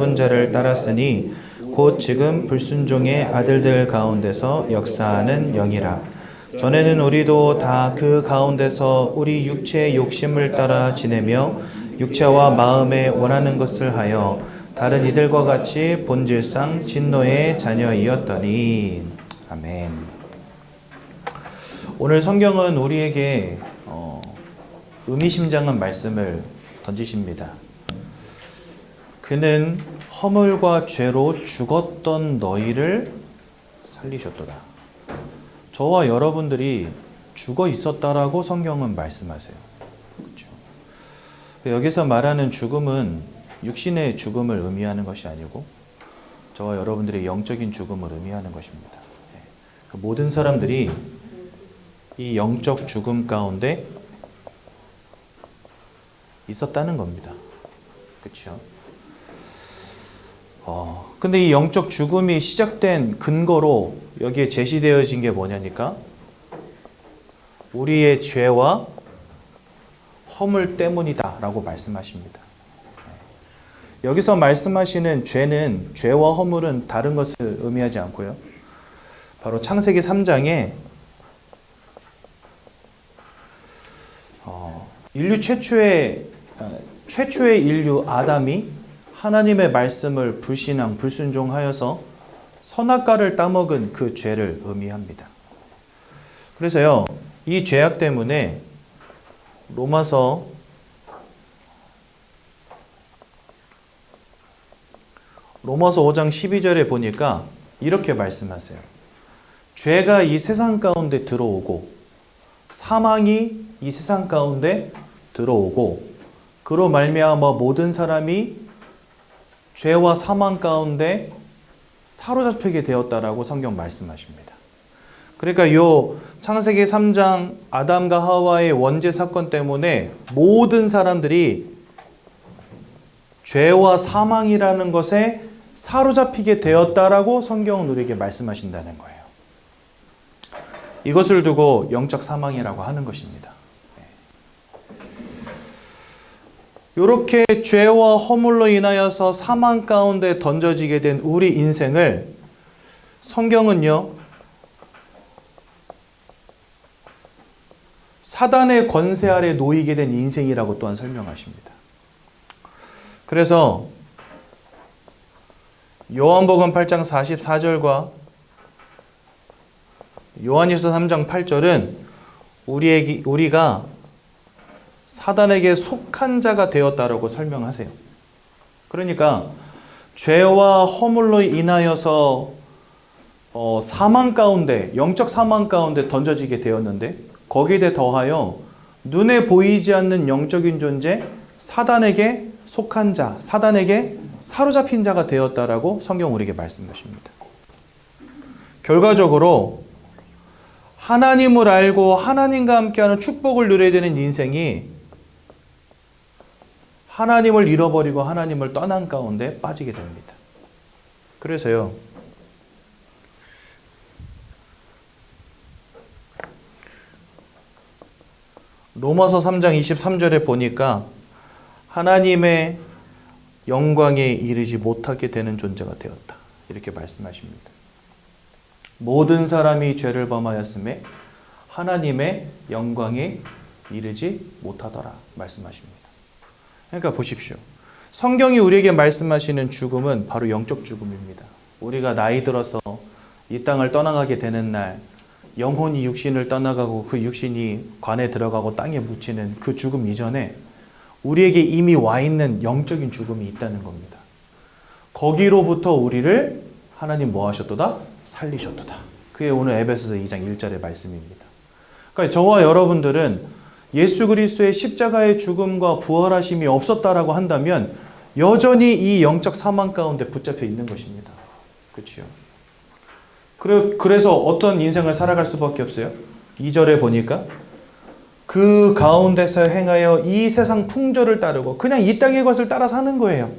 붙잡은 자를 따랐으니 곧 지금 불순종의 아들들 가운데서 역사하는 영이라. 전에는 우리도 다 그 가운데서 우리 육체의 욕심을 따라 지내며 육체와 마음에 원하는 것을 하여 다른 이들과 같이 본질상 진노의 자녀이었더니. 아멘. 오늘 성경은 우리에게 의미심장한 말씀을 던지십니다. 그는 허물과 죄로 죽었던 너희를 살리셨도다. 저와 여러분들이 죽어 있었다라고 성경은 말씀하세요. 그렇죠? 여기서 말하는 죽음은 육신의 죽음을 의미하는 것이 아니고 저와 여러분들의 영적인 죽음을 의미하는 것입니다. 모든 사람들이 이 영적 죽음 가운데 있었다는 겁니다. 그렇죠? 근데 이 영적 죽음이 시작된 근거로 여기에 제시되어진 게 뭐냐니까 우리의 죄와 허물 때문이다 라고 말씀하십니다. 여기서 말씀하시는 죄는, 죄와 허물은 다른 것을 의미하지 않고요, 바로 창세기 3장에 인류 최초의 인류 아담이 하나님의 말씀을 불신앙, 불순종하여서 선악과를 따먹은 그 죄를 의미합니다. 그래서요, 이 죄악 때문에 로마서 5장 12절에 보니까 이렇게 말씀하세요. 죄가 이 세상 가운데 들어오고 사망이 이 세상 가운데 들어오고 그로 말미암아 모든 사람이 죄와 사망 가운데 사로잡히게 되었다라고 성경 말씀하십니다. 그러니까 요 창세기 3장 아담과 하와의 원죄 사건 때문에 모든 사람들이 죄와 사망이라는 것에 사로잡히게 되었다라고 성경은 우리에게 말씀하신다는 거예요. 이것을 두고 영적 사망이라고 하는 것입니다. 이렇게 죄와 허물로 인하여서 사망 가운데 던져지게 된 우리 인생을 성경은요, 사단의 권세 아래 놓이게 된 인생이라고 또한 설명하십니다. 그래서 요한복음 8장 44절과 요한일서 3장 8절은 우리가 사단에게 속한 자가 되었다라고 설명하세요. 그러니까 죄와 허물로 인하여서 사망 가운데, 영적 사망 가운데 던져지게 되었는데 거기에 더하여 눈에 보이지 않는 영적인 존재, 사단에게 속한 자, 사단에게 사로잡힌 자가 되었다라고 성경 우리에게 말씀하십니다. 결과적으로 하나님을 알고 하나님과 함께하는 축복을 누려야 되는 인생이 하나님을 잃어버리고 하나님을 떠난 가운데 빠지게 됩니다. 그래서요, 로마서 3장 23절에 보니까 하나님의 영광에 이르지 못하게 되는 존재가 되었다, 이렇게 말씀하십니다. 모든 사람이 죄를 범하였음에 하나님의 영광에 이르지 못하더라 말씀하십니다. 그러니까 보십시오. 성경이 우리에게 말씀하시는 죽음은 바로 영적 죽음입니다. 우리가 나이 들어서 이 땅을 떠나가게 되는 날, 영혼이 육신을 떠나가고 그 육신이 관에 들어가고 땅에 묻히는 그 죽음 이전에 우리에게 이미 와 있는 영적인 죽음이 있다는 겁니다. 거기로부터 우리를 하나님 뭐 하셨도다? 살리셨도다. 그게 오늘 에베소서 2장 1절의 말씀입니다. 그러니까 저와 여러분들은 예수 그리스도의 십자가의 죽음과 부활하심이 없었다라고 한다면 여전히 이 영적 사망 가운데 붙잡혀 있는 것입니다. 그렇죠? 그래서 어떤 인생을 살아갈 수밖에 없어요? 2절에 보니까 그 가운데서 행하여 이 세상 풍조를 따르고 그냥 이 땅의 것을 따라 사는 거예요.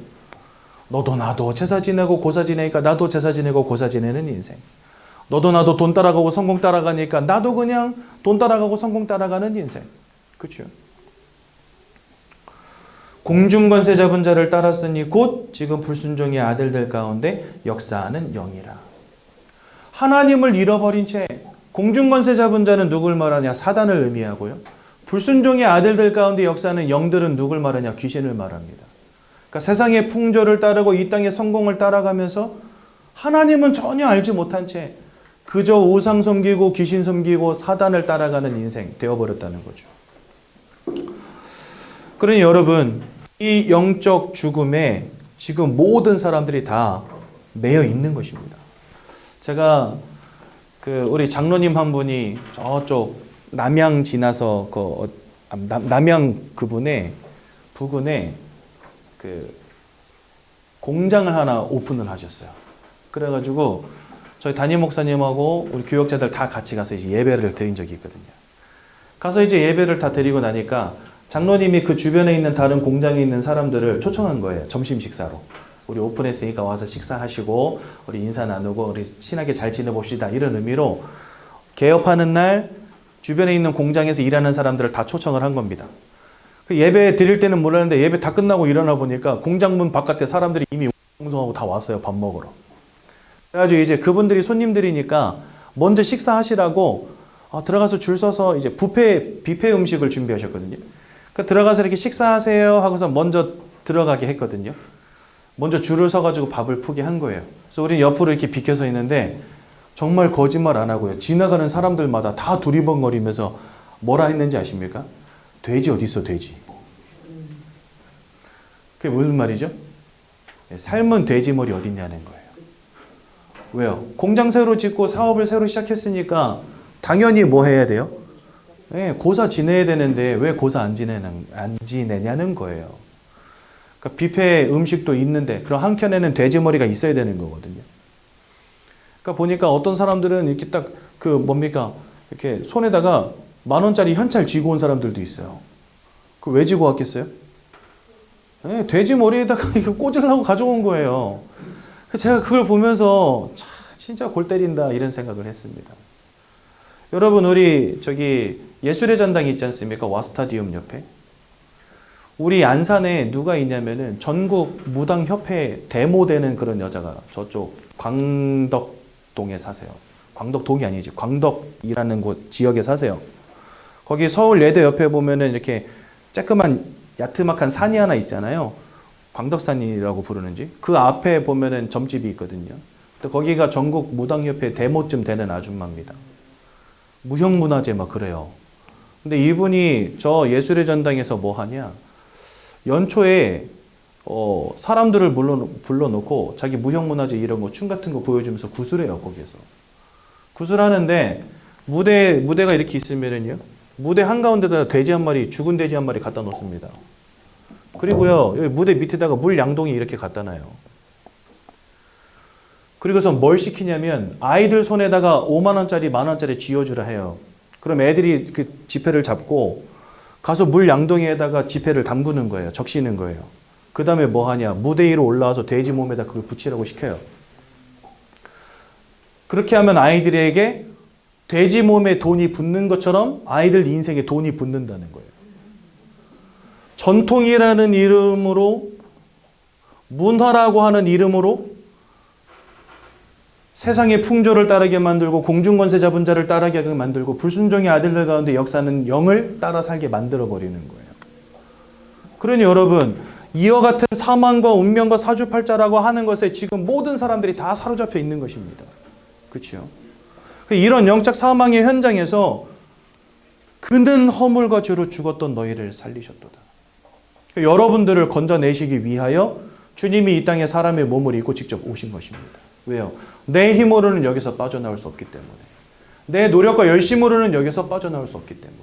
너도 나도 제사 지내고 고사 지내니까 나도 제사 지내고 고사 지내는 인생. 너도 나도 돈 따라가고 성공 따라가니까 나도 그냥 돈 따라가고 성공 따라가는 인생. 그렇죠? 공중권세 잡은 자를 따랐으니 곧 지금 불순종의 아들들 가운데 역사하는 영이라. 하나님을 잃어버린 채 공중권세 잡은 자는 누굴 말하냐? 사단을 의미하고요. 불순종의 아들들 가운데 역사하는 영들은 누굴 말하냐? 귀신을 말합니다. 그러니까 세상의 풍조를 따르고 이 땅의 성공을 따라가면서 하나님은 전혀 알지 못한 채 그저 우상 섬기고 귀신 섬기고 사단을 따라가는 인생 되어버렸다는 거죠. 그러니 여러분, 이 영적 죽음에 지금 모든 사람들이 다 매여 있는 것입니다. 제가 우리 장로님 한 분이 저쪽 남양 지나서 남양 부근에 공장을 하나 오픈을 하셨어요. 그래가지고 저희 담임 목사님하고 우리 교역자들 다 같이 가서 이제 예배를 드린 적이 있거든요. 가서 이제 예배를 다 드리고 나니까 장로님이 그 주변에 있는 다른 공장에 있는 사람들을 초청한 거예요. 점심 식사로. 우리 오픈했으니까 와서 식사하시고 우리 인사 나누고 우리 친하게 잘 지내봅시다. 이런 의미로 개업하는 날 주변에 있는 공장에서 일하는 사람들을 다 초청을 한 겁니다. 예배 드릴 때는 몰랐는데 예배 다 끝나고 일어나 보니까 공장문 바깥에 사람들이 이미 웅성하고 다 왔어요. 밥 먹으러. 그래가지고 이제 그분들이 손님들이니까 먼저 식사하시라고 들어가서 줄 서서 이제 뷔페 음식을 준비하셨거든요. 그러니까 들어가서 이렇게 식사하세요 하고서 먼저 들어가게 했거든요. 먼저 줄을 서가지고 밥을 푸게 한 거예요. 그래서 우리는 옆으로 이렇게 비켜서 있는데 정말 거짓말 안 하고요. 지나가는 사람들마다 다 두리번거리면서 뭐라 했는지 아십니까? 돼지 어디 있어, 돼지. 그게 무슨 말이죠? 삶은 돼지 머리 어디 있냐는 거예요. 왜요? 공장 새로 짓고 사업을 새로 시작했으니까 당연히 뭐 해야 돼요? 고사 지내야 되는데 왜 고사 안 지내냐는 거예요. 그러니까 뷔페 음식도 있는데 그럼 한켠에는 돼지 머리가 있어야 되는 거거든요. 그러니까 보니까 어떤 사람들은 이렇게 딱 이렇게 손에다가 10,000원짜리 현찰 쥐고 온 사람들도 있어요. 그 왜 쥐고 왔겠어요? 돼지 머리에다가 이거 꽂으려고 가져온 거예요. 제가 그걸 보면서 진짜 골 때린다 이런 생각을 했습니다. 여러분, 우리 예술의 전당이 있지 않습니까? 와스타디움 옆에. 우리 안산에 누가 있냐면은 전국 무당협회 데모되는 그런 여자가 저쪽 광덕동에 사세요. 광덕동이 아니지. 광덕이라는 곳 지역에 사세요. 거기 서울 예대 옆에 보면은 이렇게 쬐끄만 야트막한 산이 하나 있잖아요. 광덕산이라고 부르는지. 그 앞에 보면은 점집이 있거든요. 근데 거기가 전국 무당협회 데모쯤 되는 아줌마입니다. 무형문화재 막 그래요. 근데 이분이 저 예술의 전당에서 뭐 하냐? 연초에 사람들을 불러놓고 자기 무형문화재 이런 거 춤 같은 거 보여주면서 구슬해요. 거기에서 구슬하는데 무대가 이렇게 있으면은요, 무대 한가운데다가 죽은 돼지 한 마리 갖다 놓습니다. 그리고요, 여기 무대 밑에다가 물 양동이 이렇게 갖다 놔요. 그리고서 뭘 시키냐면 아이들 손에다가 50,000원짜리 10,000원짜리 쥐어주라 해요. 그럼 애들이 그 지폐를 잡고 가서 물 양동이에다가 지폐를 담그는 거예요. 적시는 거예요. 그 다음에 뭐 하냐? 무대 위로 올라와서 돼지 몸에다 그걸 붙이라고 시켜요. 그렇게 하면 아이들에게 돼지 몸에 돈이 붙는 것처럼 아이들 인생에 돈이 붙는다는 거예요. 전통이라는 이름으로, 문화라고 하는 이름으로 세상의 풍조를 따르게 만들고 공중권세 잡은 자를 따르게 만들고 불순종의 아들들 가운데 역사는 영을 따라 살게 만들어버리는 거예요. 그러니 여러분, 이와 같은 사망과 운명과 사주팔자라고 하는 것에 지금 모든 사람들이 다 사로잡혀 있는 것입니다. 그렇죠? 이런 영적 사망의 현장에서 그는 허물과 죄로 죽었던 너희를 살리셨도다. 여러분들을 건져내시기 위하여 주님이 이 땅에 사람의 몸을 입고 직접 오신 것입니다. 왜요? 내 힘으로는 여기서 빠져나올 수 없기 때문에. 내 노력과 열심으로는 여기서 빠져나올 수 없기 때문에.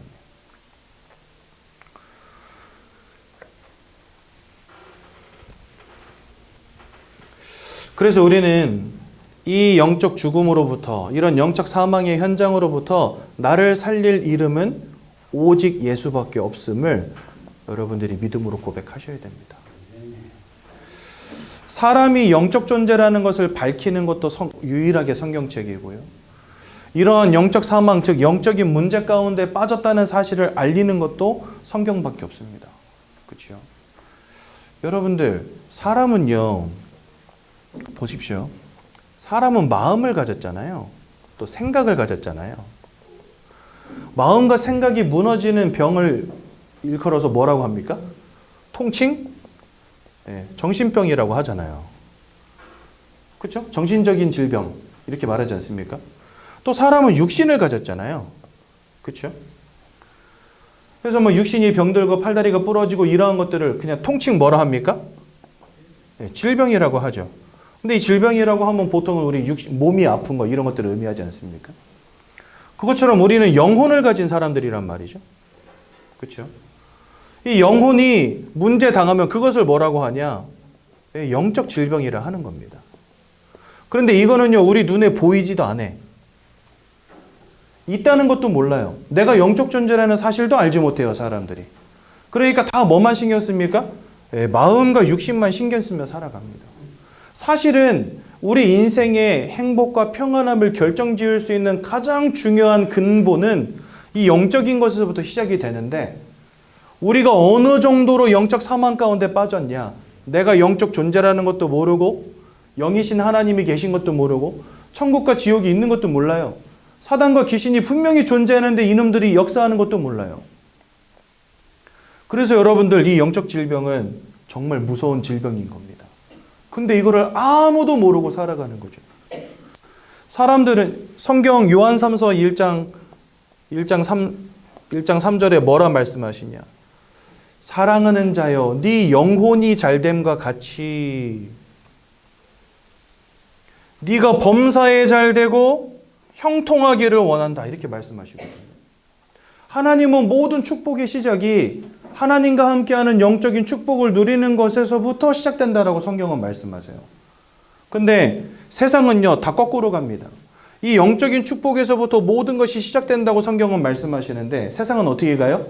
그래서 우리는 이 영적 죽음으로부터, 이런 영적 사망의 현장으로부터 나를 살릴 이름은 오직 예수밖에 없음을 여러분들이 믿음으로 고백하셔야 됩니다. 사람이 영적 존재라는 것을 밝히는 것도 유일하게 성경책이고요. 이러한 영적 사망, 즉 영적인 문제 가운데 빠졌다는 사실을 알리는 것도 성경밖에 없습니다. 그렇죠? 여러분들, 사람은요, 보십시오. 사람은 마음을 가졌잖아요. 또 생각을 가졌잖아요. 마음과 생각이 무너지는 병을 일컬어서 뭐라고 합니까? 통칭? 네, 정신병이라고 하잖아요. 그렇죠? 정신적인 질병 이렇게 말하지 않습니까? 또 사람은 육신을 가졌잖아요. 그렇죠? 그래서 뭐 육신이 병들고 팔다리가 부러지고 이러한 것들을 그냥 통칭 뭐라 합니까? 네, 질병이라고 하죠. 근데 이 질병이라고 하면 보통은 우리 몸이 아픈 거 이런 것들을 의미하지 않습니까? 그것처럼 우리는 영혼을 가진 사람들이란 말이죠. 그렇죠? 이 영혼이 문제 당하면 그것을 뭐라고 하냐? 영적 질병이라 하는 겁니다. 그런데 이거는요, 우리 눈에 보이지도 않아. 있다는 것도 몰라요. 내가 영적 존재라는 사실도 알지 못해요, 사람들이. 그러니까 다 뭐만 신경 씁니까? 마음과 육신만 신경 쓰며 살아갑니다. 사실은 우리 인생의 행복과 평안함을 결정지을 수 있는 가장 중요한 근본은 이 영적인 것에서부터 시작이 되는데, 우리가 어느 정도로 영적 사망 가운데 빠졌냐? 내가 영적 존재라는 것도 모르고 영이신 하나님이 계신 것도 모르고 천국과 지옥이 있는 것도 몰라요. 사단과 귀신이 분명히 존재하는데 이놈들이 역사하는 것도 몰라요. 그래서 여러분들, 이 영적 질병은 정말 무서운 질병인 겁니다. 근데 이거를 아무도 모르고 살아가는 거죠. 사람들은 성경 요한삼서 1장 3절에 뭐라 말씀하시냐? 사랑하는 자여, 네 영혼이 잘됨과 같이 네가 범사에 잘되고 형통하기를 원한다, 이렇게 말씀하시거든요. 하나님은 모든 축복의 시작이 하나님과 함께하는 영적인 축복을 누리는 것에서부터 시작된다라고 성경은 말씀하세요. 근데 세상은요, 다 거꾸로 갑니다. 이 영적인 축복에서부터 모든 것이 시작된다고 성경은 말씀하시는데, 세상은 어떻게 가요?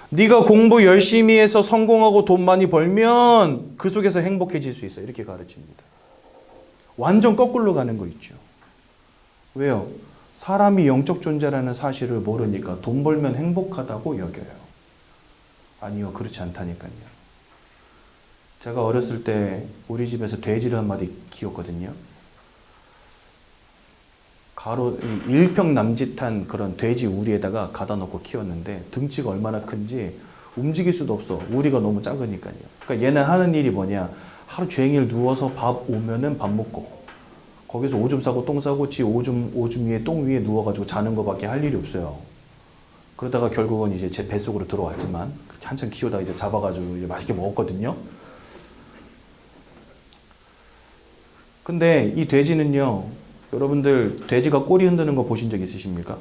네가 공부 열심히 해서 성공하고 돈 많이 벌면 그 속에서 행복해질 수 있어, 이렇게 가르칩니다. 완전 거꾸로 가는 거 있죠. 왜요? 사람이 영적 존재라는 사실을 모르니까 돈 벌면 행복하다고 여겨요. 아니요, 그렇지 않다니까요. 제가 어렸을 때 우리 집에서 돼지를 한 마리 키웠거든요. 가로 1평 남짓한 그런 돼지 우리에다가 가다 놓고 키웠는데, 등치가 얼마나 큰지 움직일 수도 없어. 우리가 너무 작으니까요. 그러니까 얘는 하는 일이 뭐냐? 하루 종일 누워서 밥 오면은 밥 먹고, 거기서 오줌 싸고 똥 싸고 지 오줌 위에 똥 위에 누워가지고 자는 거밖에 할 일이 없어요. 그러다가 결국은 이제 제 뱃속으로 들어왔지만, 한참 키우다가 이제 잡아가지고 이제 맛있게 먹었거든요. 근데 이 돼지는요, 여러분들 돼지가 꼬리 흔드는 거 보신 적 있으십니까?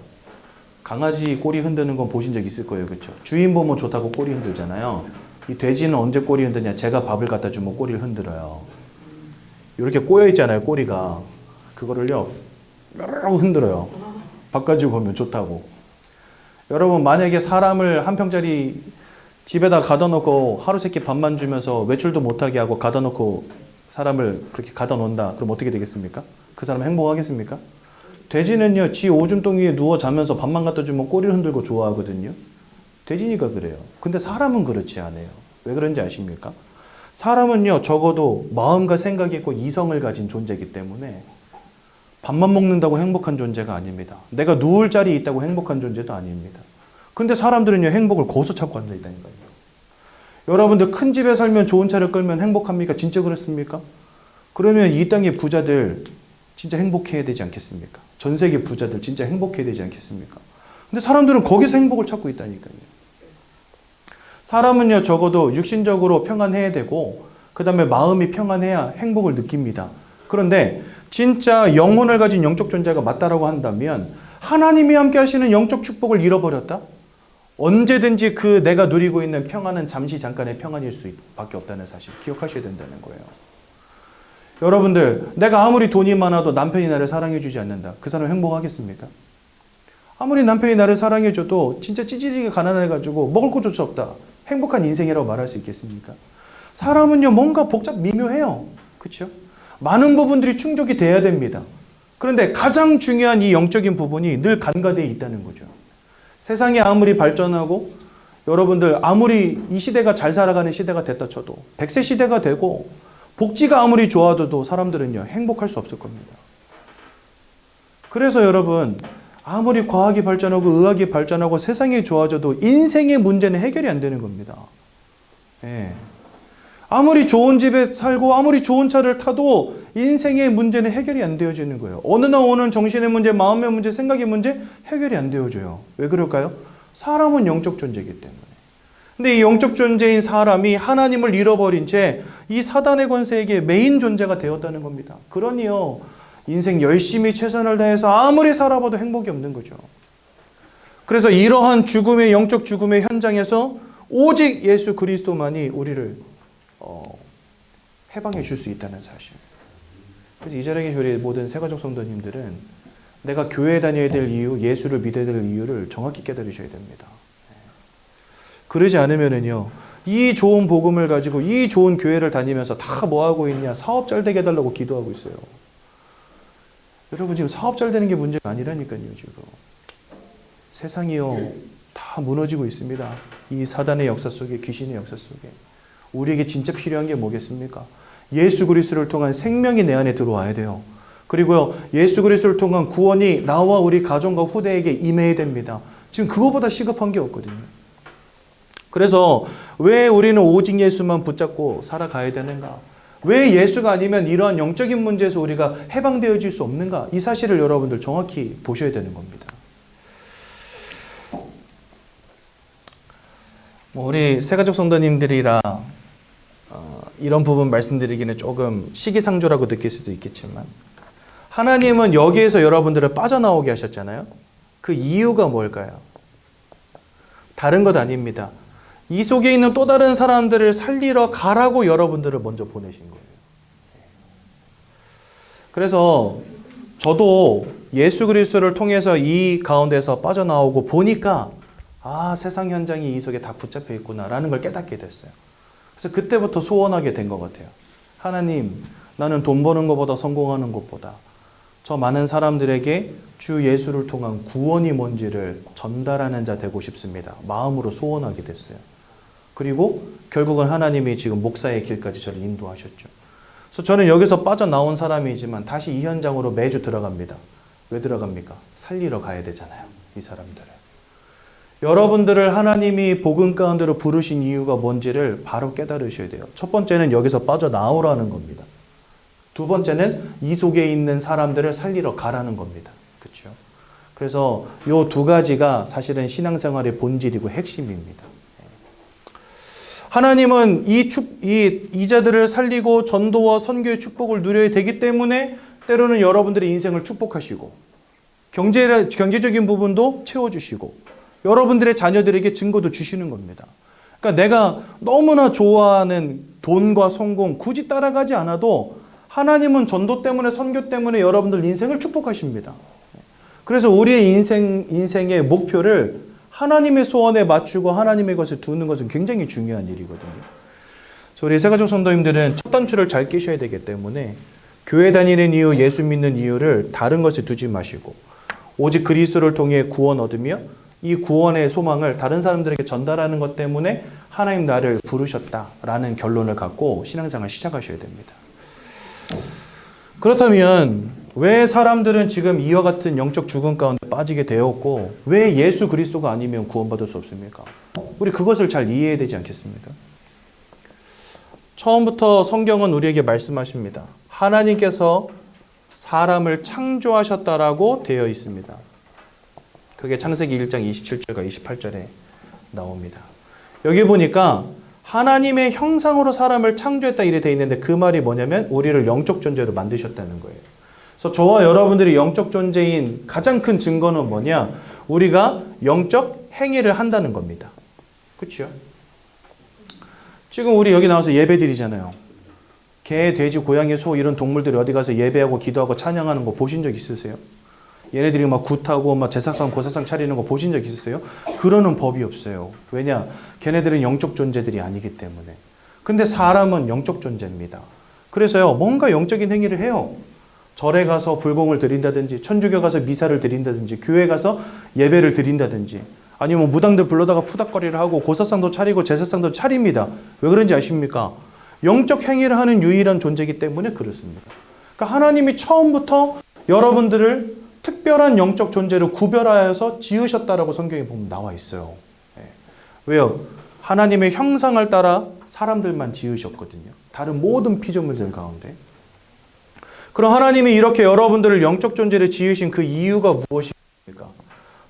강아지 꼬리 흔드는 건 보신 적 있을 거예요. 그렇죠? 주인 보면 좋다고 꼬리 흔들잖아요. 이 돼지는 언제 꼬리 흔드냐? 제가 밥을 갖다 주면 꼬리를 흔들어요. 이렇게 꼬여 있잖아요, 꼬리가. 그거를요, 르르 흔들어요. 밥 가지고 오면 좋다고. 여러분, 만약에 사람을 한 평짜리 집에다 가다 놓고 하루 세끼 밥만 주면서 외출도 못하게 하고 가다 놓고 사람을 그렇게 가다 놓는다. 그럼 어떻게 되겠습니까? 그 사람 행복하겠습니까? 돼지는요, 지 오줌똥 위에 누워 자면서 밥만 갖다 주면 꼬리를 흔들고 좋아하거든요. 돼지니까 그래요. 근데 사람은 그렇지 않아요. 왜 그런지 아십니까? 사람은요, 적어도 마음과 생각이 있고 이성을 가진 존재이기 때문에 밥만 먹는다고 행복한 존재가 아닙니다. 내가 누울 자리에 있다고 행복한 존재도 아닙니다. 근데 사람들은요, 행복을 거기서 찾고 앉아있다니까요. 여러분들, 큰 집에 살면 좋은 차를 끌면 행복합니까? 진짜 그렇습니까? 그러면 이 땅의 부자들 진짜 행복해야 되지 않겠습니까? 전 세계 부자들 진짜 행복해야 되지 않겠습니까? 근데 사람들은 거기서 행복을 찾고 있다니까요. 사람은요, 적어도 육신적으로 평안해야 되고, 그 다음에 마음이 평안해야 행복을 느낍니다. 그런데 진짜 영혼을 가진 영적 존재가 맞다라고 한다면, 하나님이 함께 하시는 영적 축복을 잃어버렸다? 언제든지 그 내가 누리고 있는 평안은 잠시 잠깐의 평안일 수밖에 없다는 사실 기억하셔야 된다는 거예요. 여러분들, 내가 아무리 돈이 많아도 남편이 나를 사랑해주지 않는다. 그 사람 행복하겠습니까? 아무리 남편이 나를 사랑해줘도 진짜 찌질하게 가난해가지고 먹을 것조차 없다. 행복한 인생이라고 말할 수 있겠습니까? 사람은요, 뭔가 미묘해요. 그렇죠? 많은 부분들이 충족이 돼야 됩니다. 그런데 가장 중요한 이 영적인 부분이 늘 간과되어 있다는 거죠. 세상이 아무리 발전하고 여러분들 아무리 이 시대가 잘 살아가는 시대가 됐다 쳐도 100세 시대가 되고 복지가 아무리 좋아져도 사람들은요 행복할 수 없을 겁니다. 그래서 여러분 아무리 과학이 발전하고 의학이 발전하고 세상이 좋아져도 인생의 문제는 해결이 안 되는 겁니다. 예. 아무리 좋은 집에 살고 아무리 좋은 차를 타도 인생의 문제는 해결이 안 되어지는 거예요. 어느 날 오는 정신의 문제, 마음의 문제, 생각의 문제 해결이 안 되어져요. 왜 그럴까요? 사람은 영적 존재이기 때문에. 근데 이 영적 존재인 사람이 하나님을 잃어버린 채 이 사단의 권세에게 메인 존재가 되었다는 겁니다. 그러니요 인생 열심히 최선을 다해서 아무리 살아봐도 행복이 없는 거죠. 그래서 이러한 죽음의 영적 죽음의 현장에서 오직 예수 그리스도만이 우리를 해방해 줄 수 있다는 사실. 그래서 이 자리에 우리 모든 새가족 성도님들은 내가 교회에 다녀야 될 이유, 예수를 믿어야 될 이유를 정확히 깨달으셔야 됩니다. 그러지 않으면은요, 이 좋은 복음을 가지고 이 좋은 교회를 다니면서 다 뭐 하고 있냐? 사업 잘 되게 해달라고 기도하고 있어요. 여러분 지금 사업 잘 되는 게 문제가 아니라니까요, 지금. 세상이요, 다 무너지고 있습니다. 이 사단의 역사 속에, 귀신의 역사 속에. 우리에게 진짜 필요한 게 뭐겠습니까? 예수 그리스도를 통한 생명이 내 안에 들어와야 돼요. 그리고요, 예수 그리스도를 통한 구원이 나와 우리 가정과 후대에게 임해야 됩니다. 지금 그거보다 시급한 게 없거든요. 그래서 왜 우리는 오직 예수만 붙잡고 살아가야 되는가? 왜 예수가 아니면 이러한 영적인 문제에서 우리가 해방되어질 수 없는가? 이 사실을 여러분들 정확히 보셔야 되는 겁니다. 우리 새가족 성도님들이라 이런 부분 말씀드리기는 조금 시기상조라고 느낄 수도 있겠지만 하나님은 여기에서 여러분들을 빠져나오게 하셨잖아요. 그 이유가 뭘까요? 다른 것 아닙니다. 이 속에 있는 또 다른 사람들을 살리러 가라고 여러분들을 먼저 보내신 거예요. 그래서 저도 예수 그리스도를 통해서 이 가운데서 빠져나오고 보니까 세상 현장이 이 속에 다 붙잡혀 있구나라는 걸 깨닫게 됐어요. 그래서 그때부터 소원하게 된 것 같아요. 하나님, 나는 돈 버는 것보다 성공하는 것보다 저 많은 사람들에게 주 예수를 통한 구원이 뭔지를 전달하는 자 되고 싶습니다. 마음으로 소원하게 됐어요. 그리고 결국은 하나님이 지금 목사의 길까지 저를 인도하셨죠. 그래서 저는 여기서 빠져나온 사람이지만 다시 이 현장으로 매주 들어갑니다. 왜 들어갑니까? 살리러 가야 되잖아요. 이 사람들을. 여러분들을 하나님이 복음 가운데로 부르신 이유가 뭔지를 바로 깨달으셔야 돼요. 첫 번째는 여기서 빠져나오라는 겁니다. 두 번째는 이 속에 있는 사람들을 살리러 가라는 겁니다. 그렇죠? 그래서 이 두 가지가 사실은 신앙생활의 본질이고 핵심입니다. 하나님은 이 자들을 살리고 전도와 선교의 축복을 누려야 되기 때문에 때로는 여러분들의 인생을 축복하시고 경제적인 부분도 채워주시고 여러분들의 자녀들에게 증거도 주시는 겁니다. 그러니까 내가 너무나 좋아하는 돈과 성공 굳이 따라가지 않아도 하나님은 전도 때문에 선교 때문에 여러분들 인생을 축복하십니다. 그래서 우리의 인생의 목표를 하나님의 소원에 맞추고 하나님의 것을 두는 것은 굉장히 중요한 일이거든요. 그래서 우리 새가족 성도님들은 첫 단추를 잘 끼셔야 되기 때문에 교회 다니는 이유, 예수 믿는 이유를 다른 것에 두지 마시고 오직 그리스도를 통해 구원 얻으며 이 구원의 소망을 다른 사람들에게 전달하는 것 때문에 하나님 나를 부르셨다라는 결론을 갖고 신앙생활을 시작하셔야 됩니다. 그렇다면 왜 사람들은 지금 이와 같은 영적 죽음 가운데 빠지게 되었고 왜 예수 그리스도가 아니면 구원받을 수 없습니까? 우리 그것을 잘 이해해야 되지 않겠습니까? 처음부터 성경은 우리에게 말씀하십니다. 하나님께서 사람을 창조하셨다라고 되어 있습니다. 그게 창세기 1장 27절과 28절에 나옵니다. 여기 보니까 하나님의 형상으로 사람을 창조했다 이래 되어 있는데 그 말이 뭐냐면 우리를 영적 존재로 만드셨다는 거예요. 그래서 저와 여러분들이 영적 존재인 가장 큰 증거는 뭐냐? 우리가 영적 행위를 한다는 겁니다. 그렇죠? 지금 우리 여기 나와서 예배 드리잖아요. 개, 돼지, 고양이, 소 이런 동물들이 어디 가서 예배하고 기도하고 찬양하는 거 보신 적 있으세요? 얘네들이 막 굿하고 막 제사상 고사상 차리는 거 보신 적 있으세요? 그러는 법이 없어요. 왜냐? 걔네들은 영적 존재들이 아니기 때문에. 근데 사람은 영적 존재입니다. 그래서요, 뭔가 영적인 행위를 해요. 절에 가서 불공을 드린다든지, 천주교 가서 미사를 드린다든지, 교회 가서 예배를 드린다든지, 아니면 무당들 불러다가 푸닥거리를 하고 고사상도 차리고 제사상도 차립니다. 왜 그런지 아십니까? 영적 행위를 하는 유일한 존재이기 때문에 그렇습니다. 그러니까 하나님이 처음부터 여러분들을 특별한 영적 존재로 구별하여서 지으셨다라고 성경에 보면 나와 있어요. 왜요? 하나님의 형상을 따라 사람들만 지으셨거든요. 다른 모든 피조물들 가운데. 그럼 하나님이 이렇게 여러분들을 영적 존재를 지으신 그 이유가 무엇입니까?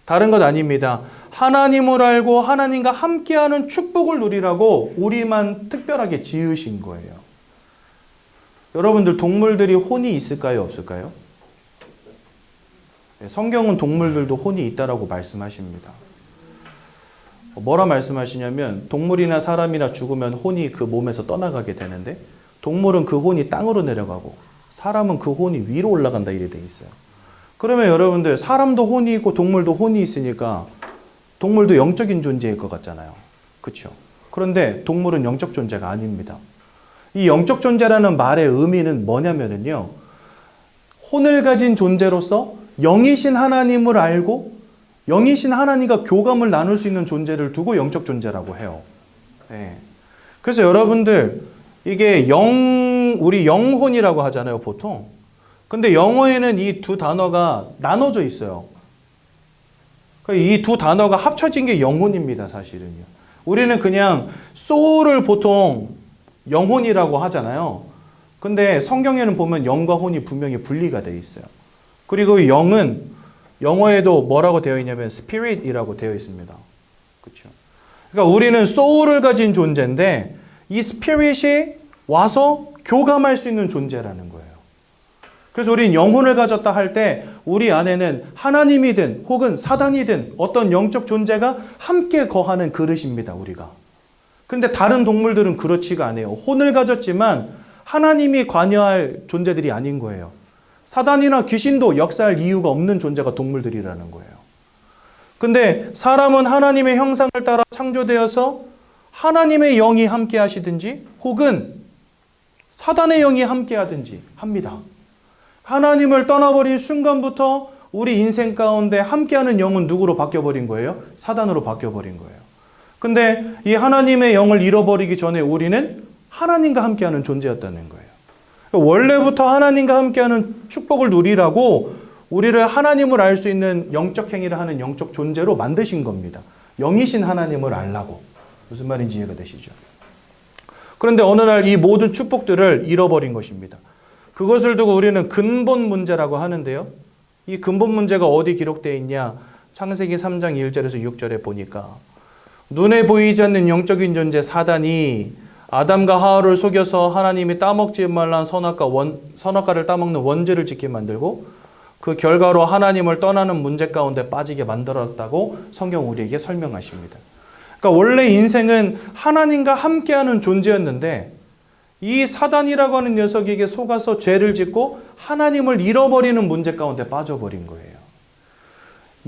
다른 것 아닙니다. 하나님을 알고 하나님과 함께하는 축복을 누리라고 우리만 특별하게 지으신 거예요. 여러분들 동물들이 혼이 있을까요? 없을까요? 성경은 동물들도 혼이 있다라고 말씀하십니다. 뭐라 말씀하시냐면 동물이나 사람이나 죽으면 혼이 그 몸에서 떠나가게 되는데 동물은 그 혼이 땅으로 내려가고 사람은 그 혼이 위로 올라간다 이래 돼 있어요. 그러면 여러분들 사람도 혼이 있고 동물도 혼이 있으니까 동물도 영적인 존재일 것 같잖아요. 그렇죠? 그런데 동물은 영적 존재가 아닙니다. 이 영적 존재라는 말의 의미는 뭐냐면요. 혼을 가진 존재로서 영이신 하나님을 알고 영이신 하나님과 교감을 나눌 수 있는 존재를 두고 영적 존재라고 해요. 네. 그래서 여러분들 이게 우리 영혼이라고 하잖아요, 보통. 근데 영어에는 이 두 단어가 나눠져 있어요. 이 두 단어가 합쳐진 게 영혼입니다, 사실은요. 우리는 그냥 소울을 보통 영혼이라고 하잖아요. 근데 성경에는 보면 영과 혼이 분명히 분리가 되어 있어요. 그리고 영은 영어에도 뭐라고 되어 있냐면 spirit이라고 되어 있습니다. 그렇죠? 그러니까 우리는 소울을 가진 존재인데 이 spirit이 와서 교감할 수 있는 존재라는 거예요. 그래서 우리는 영혼을 가졌다 할 때 우리 안에는 하나님이든 혹은 사단이든 어떤 영적 존재가 함께 거하는 그릇입니다, 우리가. 근데 다른 동물들은 그렇지가 않아요. 혼을 가졌지만 하나님이 관여할 존재들이 아닌 거예요. 사단이나 귀신도 역사할 이유가 없는 존재가 동물들이라는 거예요. 근데 사람은 하나님의 형상을 따라 창조되어서 하나님의 영이 함께 하시든지 혹은 사단의 영이 함께 하든지 합니다. 하나님을 떠나버린 순간부터 우리 인생 가운데 함께하는 영은 누구로 바뀌어버린 거예요? 사단으로 바뀌어버린 거예요. 근데 이 하나님의 영을 잃어버리기 전에 우리는 하나님과 함께하는 존재였다는 거예요. 원래부터 하나님과 함께하는 축복을 누리라고 우리를 하나님을 알 수 있는 영적 행위를 하는 영적 존재로 만드신 겁니다. 영이신 하나님을 알라고. 무슨 말인지 이해가 되시죠? 그런데 어느 날 이 모든 축복들을 잃어버린 것입니다. 그것을 두고 우리는 근본 문제라고 하는데요. 이 근본 문제가 어디 기록되어 있냐? 창세기 3장 1절에서 6절에 보니까 눈에 보이지 않는 영적인 존재 사단이 아담과 하와를 속여서 하나님이 따먹지 말란 선악과를 따먹는 원죄를 짓게 만들고 그 결과로 하나님을 떠나는 문제 가운데 빠지게 만들었다고 성경 우리에게 설명하십니다. 그러니까 원래 인생은 하나님과 함께하는 존재였는데 이 사단이라고 하는 녀석에게 속아서 죄를 짓고 하나님을 잃어버리는 문제 가운데 빠져버린 거예요.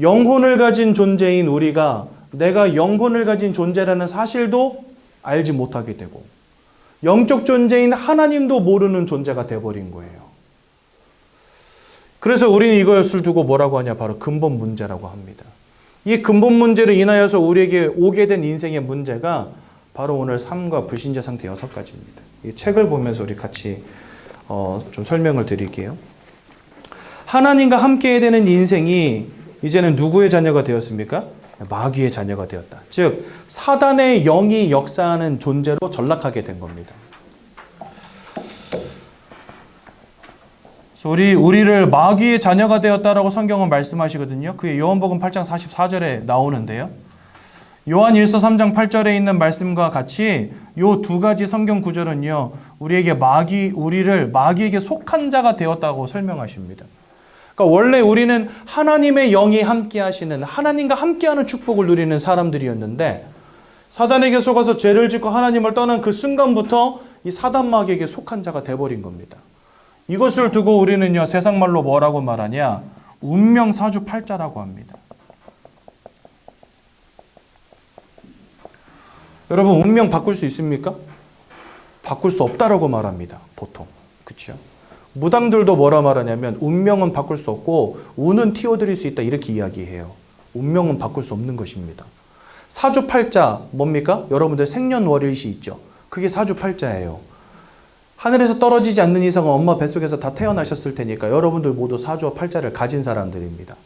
영혼을 가진 존재인 우리가 내가 영혼을 가진 존재라는 사실도 알지 못하게 되고 영적 존재인 하나님도 모르는 존재가 되어버린 거예요. 그래서 우리는 이것을 두고 뭐라고 하냐? 바로 근본 문제라고 합니다. 이 근본 문제로 인하여서 우리에게 오게 된 인생의 문제가 바로 오늘 삶과 불신자 상태 6가지입니다. 이 책을 보면서 우리 같이 좀 설명을 드릴게요. 하나님과 함께 해야 되는 인생이 이제는 누구의 자녀가 되었습니까? 마귀의 자녀가 되었다. 즉 사단의 영이 역사하는 존재로 전락하게 된 겁니다. 우리를 마귀의 자녀가 되었다라고 성경은 말씀하시거든요. 그게 요한복음 8장 44절에 나오는데요. 요한 1서 3장 8절에 있는 말씀과 같이 요 두 가지 성경 구절은요. 우리를 마귀에게 속한 자가 되었다고 설명하십니다. 그러니까 원래 우리는 하나님의 영이 함께 하시는 하나님과 함께하는 축복을 누리는 사람들이었는데 사단에게 속아서 죄를 짓고 하나님을 떠난 그 순간부터 이 사단 마귀에게 속한 자가 돼버린 겁니다. 이것을 두고 우리는요 세상 말로 뭐라고 말하냐? 운명 사주팔자라고 합니다. 여러분 운명 바꿀 수 있습니까? 바꿀 수 없다라고 말합니다. 보통. 그렇죠? 무당들도 뭐라 말하냐면 운명은 바꿀 수 없고 운은 틔워드릴 수 있다 이렇게 이야기해요. 운명은 바꿀 수 없는 것입니다. 사주팔자 뭡니까? 여러분들 생년월일시 있죠. 그게 사주팔자예요. 하늘에서 떨어지지 않는 이상은 엄마 뱃속에서 다 태어나셨을 테니까 여러분들 모두 사주와 팔자를 가진 사람들입니다.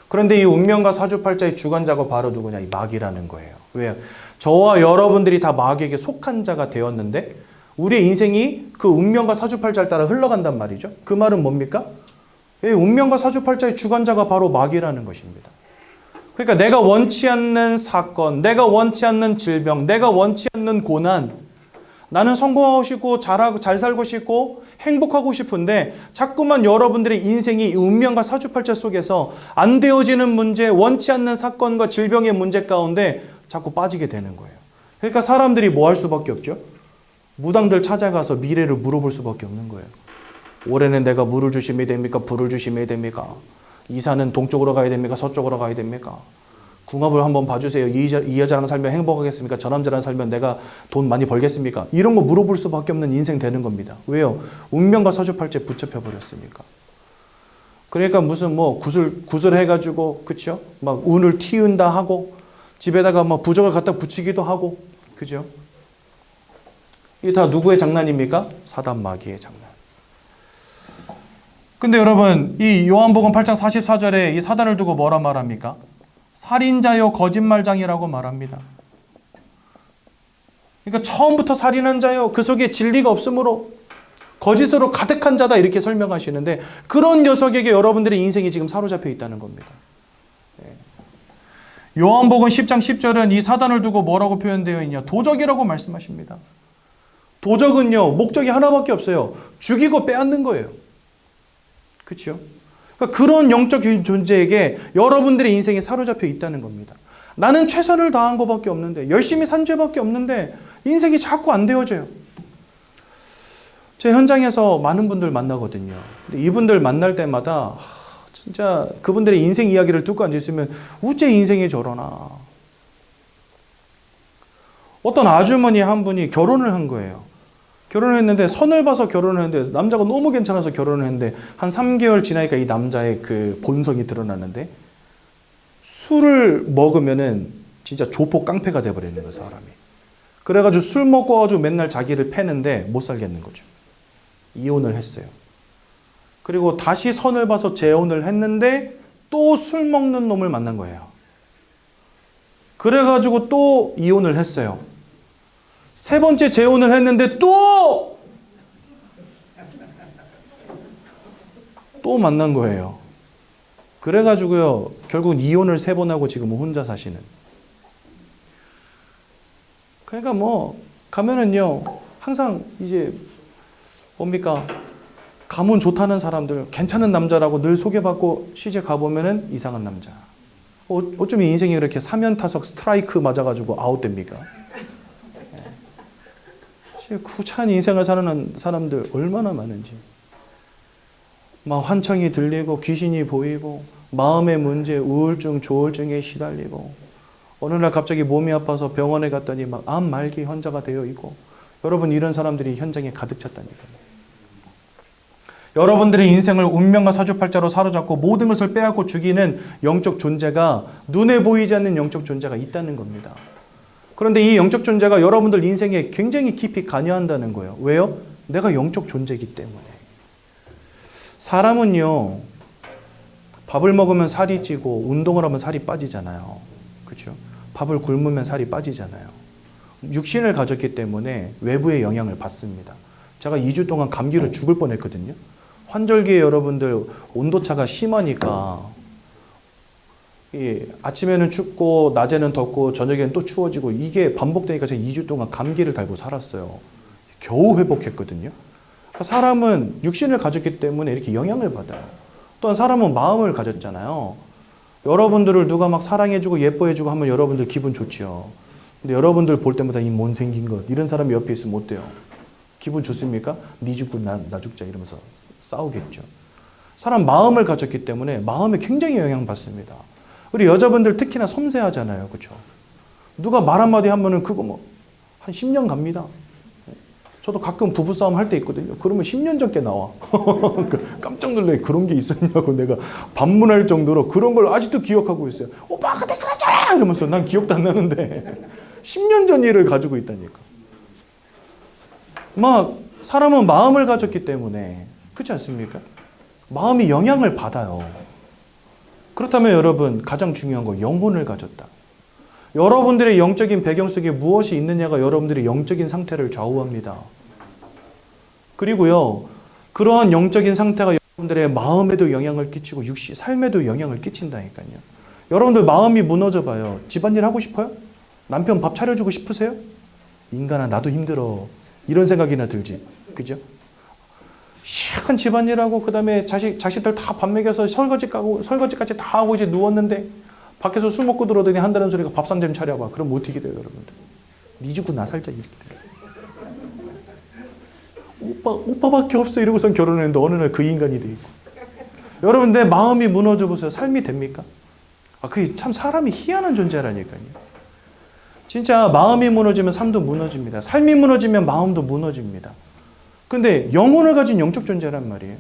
그런데 이 운명과 사주팔자의 주관자가 바로 누구냐? 이 마귀라는 거예요. 왜요? 저와 여러분들이 다 마귀에게 속한 자가 되었는데 우리의 인생이 그 운명과 사주팔자를 따라 흘러간단 말이죠. 그 말은 뭡니까? 이 운명과 사주팔자의 주관자가 바로 마귀라는 것입니다. 그러니까 내가 원치 않는 사건, 내가 원치 않는 질병, 내가 원치 않는 고난, 나는 성공하고 싶고 잘 살고 싶고 행복하고 싶은데 자꾸만 여러분들의 인생이 운명과 사주팔자 속에서 안 되어지는 문제, 원치 않는 사건과 질병의 문제 가운데 자꾸 빠지게 되는 거예요. 그러니까 사람들이 뭐 할 수밖에 없죠? 무당들 찾아가서 미래를 물어볼 수밖에 없는 거예요. 올해는 내가 물을 주심이 됩니까? 불을 주심이 됩니까? 이사는 동쪽으로 가야 됩니까? 서쪽으로 가야 됩니까? 궁합을 한번 봐주세요. 이 여자랑 살면 행복하겠습니까? 저 남자랑 살면 내가 돈 많이 벌겠습니까? 이런 거 물어볼 수밖에 없는 인생 되는 겁니다. 왜요? 운명과 사주팔자에 붙잡혀 버렸으니까. 그러니까 무슨 뭐 구슬 해가지고 그쵸? 막 운을 틔운다 하고 집에다가 뭐 부적을 갖다 붙이기도 하고 그죠? 이게 다 누구의 장난입니까? 사단 마귀의 장난. 근데 여러분 이 요한복음 8장 44절에 이 사단을 두고 뭐라 말합니까? 살인자요 거짓말장이라고 말합니다. 그러니까 처음부터 살인한 자요 그 속에 진리가 없으므로 거짓으로 가득한 자다 이렇게 설명하시는데 그런 녀석에게 여러분들의 인생이 지금 사로잡혀 있다는 겁니다. 요한복음 10장 10절은 이 사단을 두고 뭐라고 표현되어 있냐? 도적이라고 말씀하십니다. 도적은요 목적이 하나밖에 없어요. 죽이고 빼앗는 거예요. 그렇죠? 그러니까 그런 영적 존재에게 여러분들의 인생이 사로잡혀 있다는 겁니다. 나는 최선을 다한 것밖에 없는데 열심히 산 죄밖에 없는데 인생이 자꾸 안 되어져요. 제 현장에서 많은 분들 만나거든요. 근데 이분들 만날 때마다 진짜 그분들의 인생 이야기를 듣고 앉아있으면 어째 인생이 저러나. 어떤 아주머니 한 분이 결혼을 한 거예요. 결혼을 했는데 선을 봐서 결혼을 했는데 남자가 너무 괜찮아서 결혼을 했는데 한 3개월 지나니까 이 남자의 그 본성이 드러나는데 술을 먹으면은 진짜 조폭 깡패가 돼버리는 거예요, 사람이. 그래가지고 술 먹고 가지고 맨날 자기를 패는데 못 살겠는 거죠. 이혼을 했어요. 그리고 다시 선을 봐서 재혼을 했는데 또 술 먹는 놈을 만난 거예요. 그래가지고 또 이혼을 했어요. 세 번째 재혼을 했는데 또 만난 거예요. 그래가지고요, 결국은 이혼을 3번 하고 지금 혼자 사시는. 그러니까 뭐, 가면은요, 항상 이제, 뭡니까? 가문 좋다는 사람들, 괜찮은 남자라고 늘 소개받고 시집 가보면은 이상한 남자. 어쩌면 인생이 이렇게 사면타석 스트라이크 맞아가지고 아웃됩니까? 구차한 인생을 사는 사람들 얼마나 많은지. 막 환청이 들리고 귀신이 보이고 마음의 문제, 우울증, 조울증에 시달리고 어느 날 갑자기 몸이 아파서 병원에 갔더니 막 암 말기 환자가 되어 있고 여러분 이런 사람들이 현장에 가득 찼다니까요. 여러분들의 인생을 운명과 사주팔자로 사로잡고 모든 것을 빼앗고 죽이는 영적 존재가 눈에 보이지 않는 영적 존재가 있다는 겁니다. 그런데 이 영적 존재가 여러분들 인생에 굉장히 깊이 관여한다는 거예요. 왜요? 내가 영적 존재이기 때문에. 사람은요, 밥을 먹으면 살이 찌고 운동을 하면 살이 빠지잖아요. 그렇죠? 밥을 굶으면 살이 빠지잖아요. 육신을 가졌기 때문에 외부의 영향을 받습니다. 제가 2주 동안 감기로 죽을 뻔했거든요. 환절기에 여러분들 온도차가 심하니까 아침에는 춥고 낮에는 덥고 저녁에는 또 추워지고 이게 반복되니까 제가 2주 동안 감기를 달고 살았어요. 겨우 회복했거든요. 사람은 육신을 가졌기 때문에 이렇게 영향을 받아요. 또한 사람은 마음을 가졌잖아요. 여러분들을 누가 막 사랑해주고 예뻐해주고 하면 여러분들 기분 좋지요. 근데 여러분들 볼 때마다 이 못생긴 것 이런 사람이 옆에 있으면 어때요? 기분 좋습니까? 네 죽고 나 죽자 이러면서 싸우겠죠. 사람 마음을 가졌기 때문에 마음에 굉장히 영향받습니다. 우리 여자분들 특히나 섬세하잖아요. 그렇죠? 누가 말 한마디 하면은 그거 뭐 한 10년 갑니다. 저도 가끔 부부싸움 할 때 있거든요. 그러면 10년 전께 나와. 깜짝 놀래. 그런 게 있었냐고 내가 반문할 정도로 그런 걸 아직도 기억하고 있어요. 오빠 그때 그랬잖아! 이러면서 난 기억도 안 나는데 10년 전 일을 가지고 있다니까. 막 사람은 마음을 가졌기 때문에 그렇지 않습니까? 마음이 영향을 받아요. 그렇다면 여러분 가장 중요한 거 영혼을 가졌다. 여러분들의 영적인 배경 속에 무엇이 있느냐가 여러분들의 영적인 상태를 좌우합니다. 그리고요, 그러한 영적인 상태가 여러분들의 마음에도 영향을 끼치고 삶에도 영향을 끼친다니까요. 여러분들 마음이 무너져 봐요. 집안일 하고 싶어요? 남편 밥 차려주고 싶으세요? 인간아 나도 힘들어. 이런 생각이나 들지. 그죠? 시큰 집안일하고 그 다음에 자식들 다 밥 먹여서 설거지까지 다 하고 이제 누웠는데 밖에서 술 먹고 들어오더니 한다는 소리가 밥상 좀 차려봐. 그럼 어떻게 돼요, 여러분들? 니 죽고 나 살자 이렇게 돼요. 오빠밖에 없어 이러고선 결혼했는데 어느 날 그 인간이 돼 있고. 여러분 내 마음이 무너져 보세요. 삶이 됩니까? 그게 참 사람이 희한한 존재라니까요. 진짜 마음이 무너지면 삶도 무너집니다. 삶이 무너지면 마음도 무너집니다. 근데 영혼을 가진 영적 존재란 말이에요.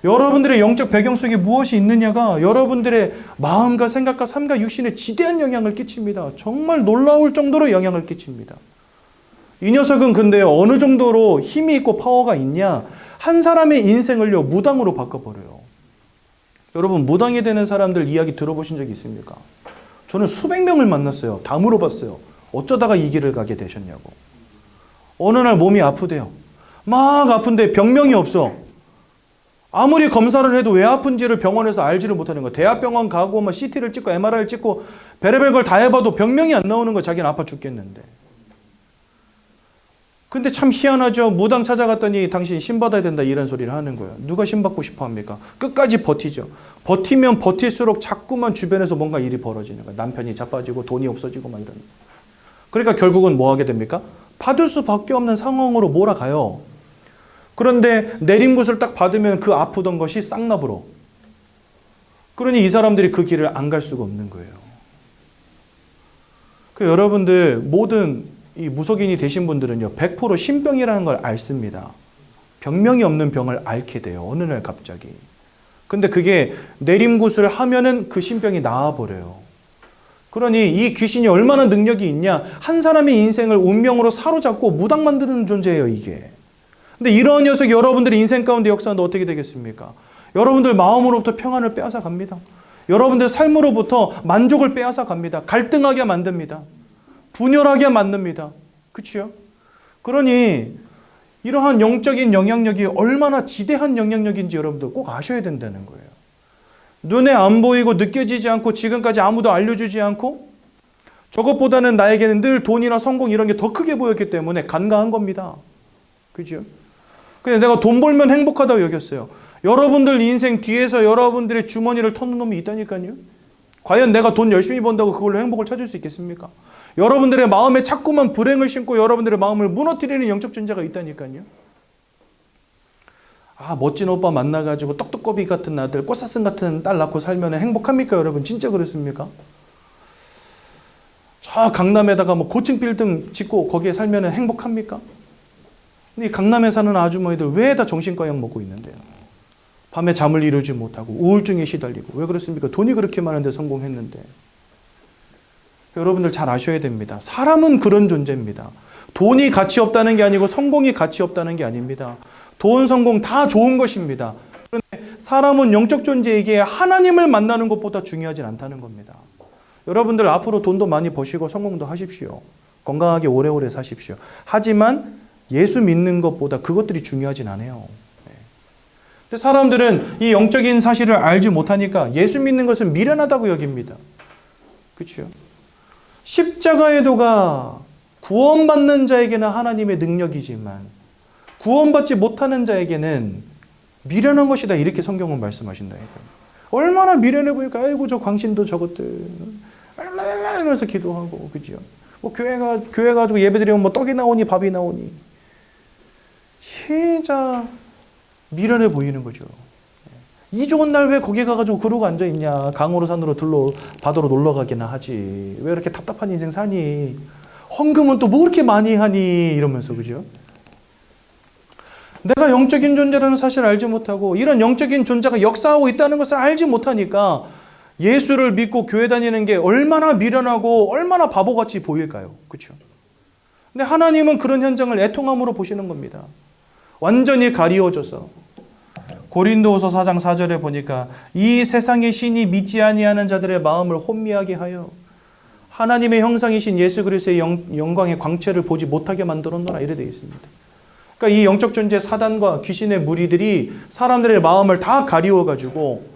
여러분들의 영적 배경 속에 무엇이 있느냐가 여러분들의 마음과 생각과 삶과 육신에 지대한 영향을 끼칩니다. 정말 놀라울 정도로 영향을 끼칩니다. 이 녀석은 근데 어느 정도로 힘이 있고 파워가 있냐? 한 사람의 인생을요 무당으로 바꿔버려요. 여러분 무당이 되는 사람들 이야기 들어보신 적 있습니까? 저는 수백 명을 만났어요. 다 물어봤어요. 어쩌다가 이 길을 가게 되셨냐고. 어느 날 몸이 아프대요. 막 아픈데 병명이 없어. 아무리 검사를 해도 왜 아픈지를 병원에서 알지를 못하는 거야. 대학병원 가고 막 CT를 찍고 MRI를 찍고 별의별 걸 다 해봐도 병명이 안 나오는 거야. 자기는 아파 죽겠는데. 근데 참 희한하죠. 무당 찾아갔더니 당신 신 받아야 된다 이런 소리를 하는 거예요. 누가 신 받고 싶어 합니까? 끝까지 버티죠. 버티면 버틸수록 자꾸만 주변에서 뭔가 일이 벌어지는 거예요. 남편이 자빠지고 돈이 없어지고 막 이런. 그러니까 결국은 뭐 하게 됩니까? 받을 수밖에 없는 상황으로 몰아가요. 그런데 내림굿을 딱 받으면 그 아프던 것이 싹나불어. 그러니 이 사람들이 그 길을 안 갈 수가 없는 거예요. 그 여러분들 모든 이 무속인이 되신 분들은요 100% 신병이라는 걸 앓습니다. 병명이 없는 병을 앓게 돼요. 어느 날 갑자기. 근데 그게 내림굿을 하면은 그 신병이 나아버려요. 그러니 이 귀신이 얼마나 능력이 있냐. 한 사람의 인생을 운명으로 사로잡고 무당 만드는 존재예요 이게. 근데 이런 녀석이 여러분들의 인생 가운데 역사하는데 어떻게 되겠습니까? 여러분들 마음으로부터 평안을 빼앗아 갑니다. 여러분들 삶으로부터 만족을 빼앗아 갑니다. 갈등하게 만듭니다. 분열하게 만듭니다. 그치요? 그러니 이러한 영적인 영향력이 얼마나 지대한 영향력인지 여러분들 꼭 아셔야 된다는 거예요. 눈에 안 보이고 느껴지지 않고 지금까지 아무도 알려주지 않고 저것보다는 나에게는 늘 돈이나 성공 이런 게 더 크게 보였기 때문에 간과한 겁니다. 그죠? 그냥 내가 돈 벌면 행복하다고 여겼어요. 여러분들 인생 뒤에서 여러분들의 주머니를 터는 놈이 있다니까요. 과연 내가 돈 열심히 번다고 그걸로 행복을 찾을 수 있겠습니까? 여러분들의 마음에 자꾸만 불행을 심고 여러분들의 마음을 무너뜨리는 영적 존재가 있다니까요. 멋진 오빠 만나가지고 떡두꺼비 같은 아들, 꽃사슴 같은 딸 낳고 살면 행복합니까 여러분? 진짜 그렇습니까? 저 강남에다가 뭐 고층 빌딩 짓고 거기에 살면 행복합니까? 이 강남에 사는 아주머니들 왜 다 정신과약 먹고 있는데요? 밤에 잠을 이루지 못하고 우울증에 시달리고. 왜 그렇습니까? 돈이 그렇게 많은데 성공했는데. 여러분들 잘 아셔야 됩니다. 사람은 그런 존재입니다. 돈이 가치 없다는 게 아니고 성공이 가치 없다는 게 아닙니다. 돈, 성공 다 좋은 것입니다. 그런데 사람은 영적 존재에게 하나님을 만나는 것보다 중요하진 않다는 겁니다. 여러분들 앞으로 돈도 많이 버시고 성공도 하십시오. 건강하게 오래오래 사십시오. 하지만 예수 믿는 것보다 그것들이 중요하진 않아요. 근데 사람들은 이 영적인 사실을 알지 못하니까 예수 믿는 것은 미련하다고 여깁니다. 그렇죠? 십자가의 도가 구원받는 자에게는 하나님의 능력이지만 구원받지 못하는 자에게는 미련한 것이다. 이렇게 성경은 말씀하신다니까요. 얼마나 미련해 보니까 아이고 저 광신도 저것들 이러면서 기도하고 그죠? 뭐 교회 가지고 예배드리면 뭐 떡이 나오니 밥이 나오니 진짜 미련해 보이는 거죠. 이 좋은 날 왜 거기 가가지고 그러고 앉아있냐. 강으로 산으로 바다로 놀러 가기나 하지. 왜 이렇게 답답한 인생 사니. 헌금은 또 뭐 그렇게 많이 하니. 이러면서 그죠. 내가 영적인 존재라는 사실을 알지 못하고 이런 영적인 존재가 역사하고 있다는 것을 알지 못하니까 예수를 믿고 교회 다니는 게 얼마나 미련하고 얼마나 바보같이 보일까요? 그렇죠? 근데 하나님은 그런 현장을 애통함으로 보시는 겁니다. 완전히 가리워져서. 고린도후서 4장 4절에 보니까 이 세상의 신이 믿지 아니하는 자들의 마음을 혼미하게 하여 하나님의 형상이신 예수 그리스도의 영광의 광채를 보지 못하게 만들었노라 이래 되어 있습니다. 그러니까 이 영적 존재 사단과 귀신의 무리들이 사람들의 마음을 다 가리워가지고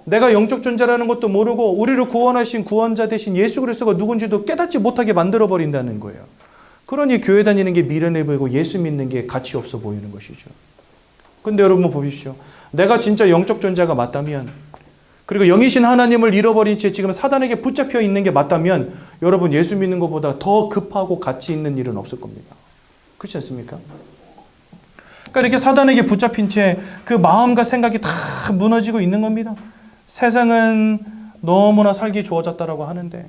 내가 영적 존재라는 것도 모르고 우리를 구원하신 구원자 되신 예수 그리스도가 누군지도 깨닫지 못하게 만들어버린다는 거예요. 그러니 교회 다니는 게 미련해 보이고 예수 믿는 게 가치 없어 보이는 것이죠. 근데 여러분 보십시오. 내가 진짜 영적 존재가 맞다면, 그리고 영이신 하나님을 잃어버린 채 지금 사단에게 붙잡혀 있는 게 맞다면 여러분 예수 믿는 것보다 더 급하고 가치 있는 일은 없을 겁니다. 그렇지 않습니까? 그러니까 이렇게 사단에게 붙잡힌 채 그 마음과 생각이 다 무너지고 있는 겁니다. 세상은 너무나 살기 좋아졌다고 하는데,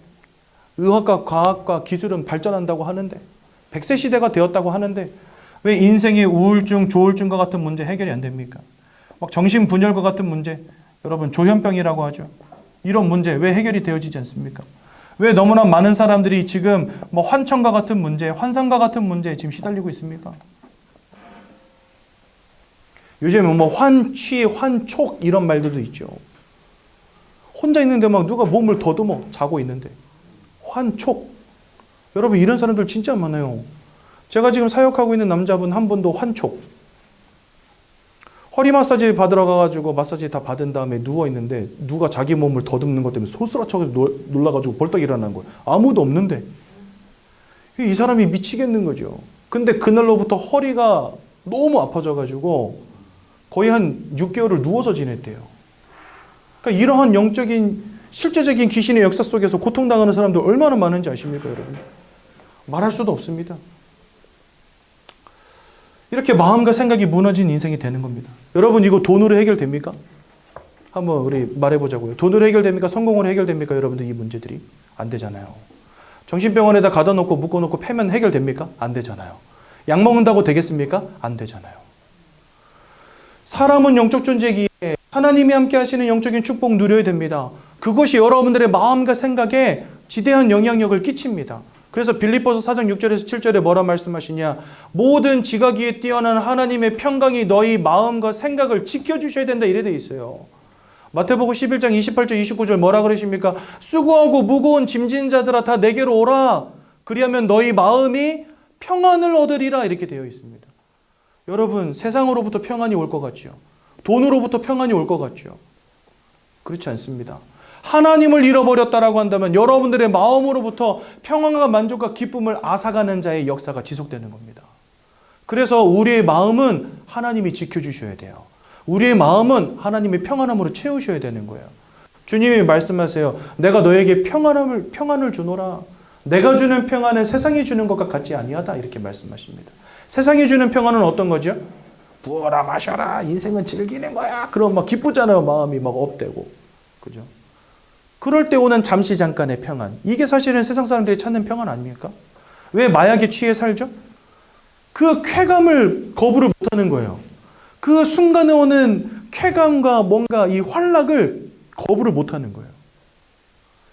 의학과 과학과 기술은 발전한다고 하는데, 100세 시대가 되었다고 하는데 왜 인생의 우울증, 조울증과 같은 문제 해결이 안 됩니까? 막 정신분열과 같은 문제, 여러분 조현병이라고 하죠. 이런 문제 왜 해결이 되어지지 않습니까? 왜 너무나 많은 사람들이 지금 뭐 환청과 같은 문제, 환상과 같은 문제에 지금 시달리고 있습니까? 요즘에 뭐 환취, 환촉 이런 말들도 있죠. 혼자 있는데 막 누가 몸을 더듬어 자고 있는데 환촉. 여러분 이런 사람들 진짜 많아요. 제가 지금 사역하고 있는 남자분 한 분도 환촉. 허리 마사지 받으러 가가지고 마사지 다 받은 다음에 누워 있는데 누가 자기 몸을 더듬는 것 때문에 소스라쳐서 놀라가지고 벌떡 일어나는 거예요. 아무도 없는데. 이 사람이 미치겠는 거죠. 근데 그날로부터 허리가 너무 아파져가지고 거의 한 6개월을 누워서 지냈대요. 그러니까 이러한 영적인 실제적인 귀신의 역사 속에서 고통당하는 사람들 얼마나 많은지 아십니까, 여러분? 말할 수도 없습니다. 이렇게 마음과 생각이 무너진 인생이 되는 겁니다. 여러분 이거 돈으로 해결됩니까? 한번 우리 말해보자고요. 돈으로 해결됩니까? 성공으로 해결됩니까? 여러분들 이 문제들이? 안 되잖아요. 정신병원에다 가다 놓고 묶어놓고 패면 해결됩니까? 안 되잖아요. 약 먹는다고 되겠습니까? 안 되잖아요. 사람은 영적 존재이기에 하나님이 함께 하시는 영적인 축복 누려야 됩니다. 그것이 여러분들의 마음과 생각에 지대한 영향력을 끼칩니다. 그래서 빌립보서 4장 6절에서 7절에 뭐라 말씀하시냐? 모든 지각위에 뛰어난 하나님의 평강이 너희 마음과 생각을 지켜주셔야 된다 이래 돼 있어요. 마태복음 11장 28절 29절 뭐라 그러십니까? 수고하고 무거운 짐진 자들아 다 내게로 오라. 그리하면 너희 마음이 평안을 얻으리라 이렇게 되어 있습니다. 여러분 세상으로부터 평안이 올 것 같죠? 돈으로부터 평안이 올 것 같죠? 그렇지 않습니다. 하나님을 잃어버렸다라고 한다면 여러분들의 마음으로부터 평안과 만족과 기쁨을 앗아가는 자의 역사가 지속되는 겁니다. 그래서 우리의 마음은 하나님이 지켜주셔야 돼요. 우리의 마음은 하나님의 평안함으로 채우셔야 되는 거예요. 주님이 말씀하세요. 내가 너에게 평안을 주노라. 내가 주는 평안은 세상이 주는 것과 같지 아니하다 이렇게 말씀하십니다. 세상이 주는 평안은 어떤 거죠? 부어라 마셔라 인생은 즐기는 거야. 그럼 막 기쁘잖아요. 마음이 막 업되고. 그죠? 그럴 때 오는 잠시 잠깐의 평안. 이게 사실은 세상 사람들이 찾는 평안 아닙니까? 왜 마약에 취해 살죠? 그 쾌감을 거부를 못하는 거예요. 그 순간에 오는 쾌감과 뭔가 이 환락을 거부를 못하는 거예요.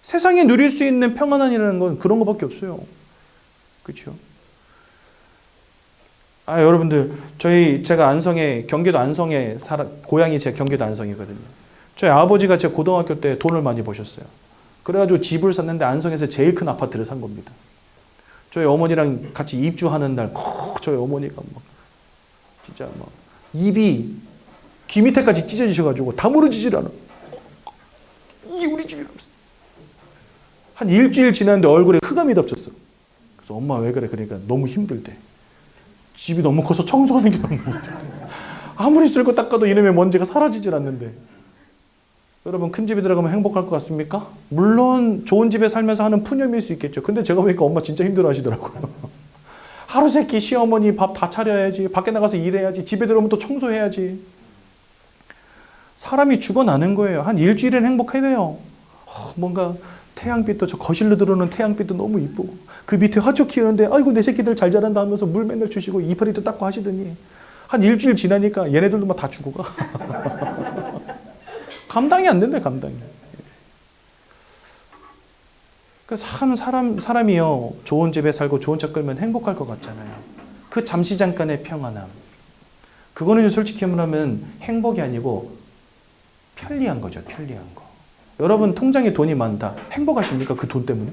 세상에 누릴 수 있는 평안이라는 건 그런 것밖에 없어요. 그렇죠? 여러분들 제가 안성에 경기도 안성에 고향이 제 경기도 안성이거든요. 저희 아버지가 제 고등학교 때 돈을 많이 버셨어요. 그래가지고 집을 샀는데 안성에서 제일 큰 아파트를 산 겁니다. 저희 어머니랑 같이 입주하는 날 저희 어머니가 막 진짜 막 입이 귀 밑에까지 찢어지셔가지고 다무너지질 않아. 이게 우리 집이라면서. 한 일주일 지났는데 얼굴에 흑암이 덮쳤어. 그래서 엄마 왜 그래? 그러니까 너무 힘들대. 집이 너무 커서 청소하는 게 너무 힘들대. 아무리 쓸고 닦아도 이놈의 먼지가 사라지질 않는데. 여러분 큰 집에 들어가면 행복할 것 같습니까? 물론 좋은 집에 살면서 하는 푸념일 수 있겠죠. 근데 제가 보니까 엄마 진짜 힘들어 하시더라고요. 하루 세끼 시어머니 밥 다 차려야지. 밖에 나가서 일해야지. 집에 들어오면 또 청소해야지. 사람이 죽어나는 거예요. 한 일주일은 행복해야 돼요. 뭔가 태양빛도 저 거실로 들어오는 태양빛도 너무 이쁘고 그 밑에 화초 키우는데 아이고 내 새끼들 잘 자란다 하면서 물 맨날 주시고 이파리도 닦고 하시더니 한 일주일 지나니까 얘네들도 막 다 죽어가. 감당이 안 된다, 감당이. 그래서 사람이요, 좋은 집에 살고 좋은 차 끌면 행복할 것 같잖아요. 그 잠시 잠깐의 평안함. 그거는 솔직히 말하면 행복이 아니고 편리한 거죠, 편리한 거. 여러분 통장에 돈이 많다. 행복하십니까? 그 돈 때문에?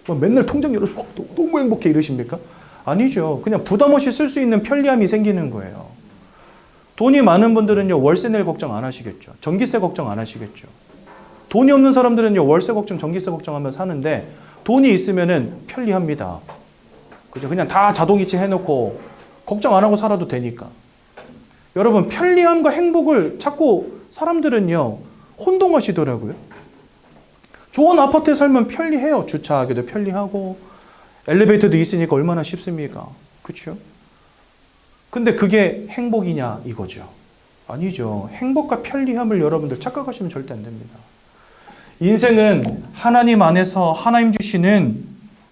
뭐 맨날 통장 열어서 너무 행복해 이러십니까? 아니죠. 그냥 부담 없이 쓸 수 있는 편리함이 생기는 거예요. 돈이 많은 분들은요, 월세 낼 걱정 안 하시겠죠. 전기세 걱정 안 하시겠죠. 돈이 없는 사람들은요, 월세 걱정, 전기세 걱정하면 사는데 돈이 있으면은 편리합니다. 그죠? 그냥 다 자동이체 해놓고 걱정 안 하고 살아도 되니까. 여러분, 편리함과 행복을 찾고 사람들은요, 혼동하시더라고요. 좋은 아파트에 살면 편리해요. 주차하기도 편리하고 엘리베이터도 있으니까 얼마나 쉽습니까? 그렇죠? 근데 그게 행복이냐 이거죠. 아니죠. 행복과 편리함을 여러분들 착각하시면 절대 안 됩니다. 인생은 하나님 안에서 하나님 주시는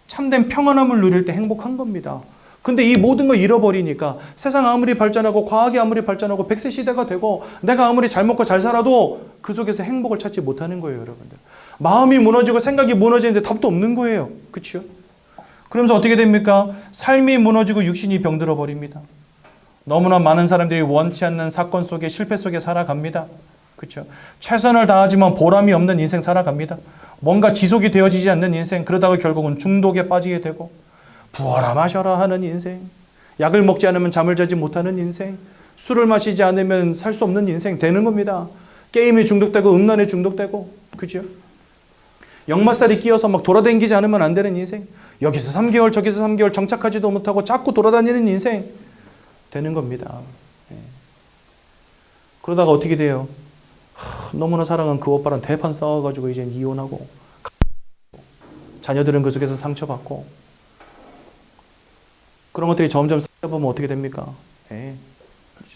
참된 평안함을 누릴 때 행복한 겁니다. 근데 이 모든 걸 잃어버리니까 세상 아무리 발전하고 과학이 아무리 발전하고 100세 시대가 되고 내가 아무리 잘 먹고 잘 살아도 그 속에서 행복을 찾지 못하는 거예요, 여러분들. 마음이 무너지고 생각이 무너지는데 답도 없는 거예요. 그렇죠? 그러면서 어떻게 됩니까? 삶이 무너지고 육신이 병들어 버립니다. 너무나 많은 사람들이 원치 않는 사건 속에 실패 속에 살아갑니다. 그렇죠? 최선을 다하지만 보람이 없는 인생 살아갑니다. 뭔가 지속이 되어지지 않는 인생, 그러다가 결국은 중독에 빠지게 되고 부어라 마셔라 하는 인생, 약을 먹지 않으면 잠을 자지 못하는 인생, 술을 마시지 않으면 살 수 없는 인생 되는 겁니다. 게임에 중독되고 음란에 중독되고, 그죠? 역마살이 끼어서 막 돌아다니지 않으면 안 되는 인생, 여기서 3개월 저기서 3개월 정착하지도 못하고 자꾸 돌아다니는 인생 되는 겁니다. 그러다가 어떻게 돼요? 너무나 사랑한 그 오빠랑 대판 싸워가지고 이제 이혼하고, 자녀들은 그 속에서 상처받고, 그런 것들이 점점 쌓여보면 어떻게 됩니까?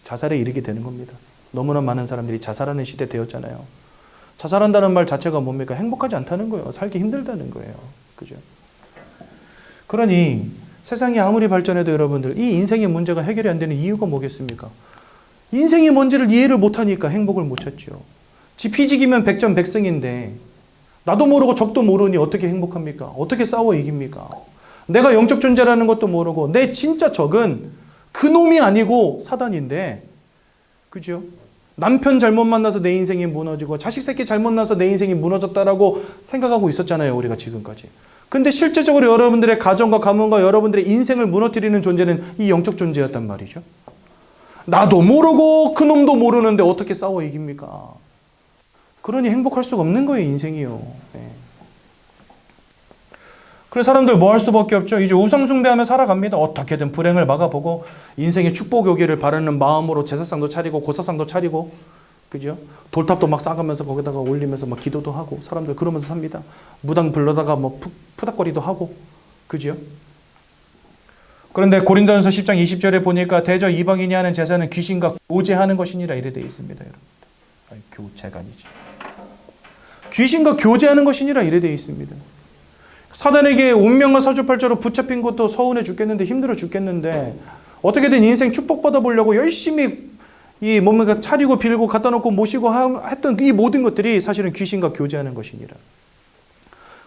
자살에 이르게 되는 겁니다. 너무나 많은 사람들이 자살하는 시대 되었잖아요. 자살한다는 말 자체가 뭡니까? 행복하지 않다는 거예요. 살기 힘들다는 거예요. 그죠? 그러니 세상이 아무리 발전해도 여러분들 이 인생의 문제가 해결이 안 되는 이유가 뭐겠습니까? 인생이 뭔지를 이해를 못하니까 행복을 못 찾죠. 지피지기면 백전백승인데 나도 모르고 적도 모르니 어떻게 행복합니까? 어떻게 싸워 이깁니까? 내가 영적 존재라는 것도 모르고 내 진짜 적은 그놈이 아니고 사단인데, 그죠? 남편 잘못 만나서 내 인생이 무너지고 자식 새끼 잘못 나서 내 인생이 무너졌다라고 생각하고 있었잖아요, 우리가 지금까지. 근데 실제적으로 여러분들의 가정과 가문과 여러분들의 인생을 무너뜨리는 존재는 이 영적 존재였단 말이죠. 나도 모르고 그놈도 모르는데 어떻게 싸워 이깁니까? 그러니 행복할 수가 없는 거예요, 인생이요. 그래서 사람들 뭐 할 수밖에 없죠. 이제 우상숭배하며 살아갑니다. 어떻게든 불행을 막아보고 인생의 축복이 오기를 바라는 마음으로 제사상도 차리고 고사상도 차리고, 그죠? 돌탑도 막 쌓아가면서 거기다가 올리면서 막 기도도 하고 사람들 그러면서 삽니다. 무당 불러다가 뭐 푸닥거리도 하고, 그죠? 그런데 고린도전서 10장 20절에 보니까 대저 이방인이 하는 제사는 귀신과 교제하는 것이니라 이래 되어 있습니다, 여러분. 아니, 교제가 아니지. 귀신과 교제하는 것이니라 이래 되어 있습니다. 사단에게 운명과 사주팔자로 붙잡힌 것도 서운해 죽겠는데 힘들어 죽겠는데 어떻게든 인생 축복받아 보려고 열심히 이 뭔가 차리고 빌고 갖다 놓고 모시고 했던 이 모든 것들이 사실은 귀신과 교제하는 것이니라.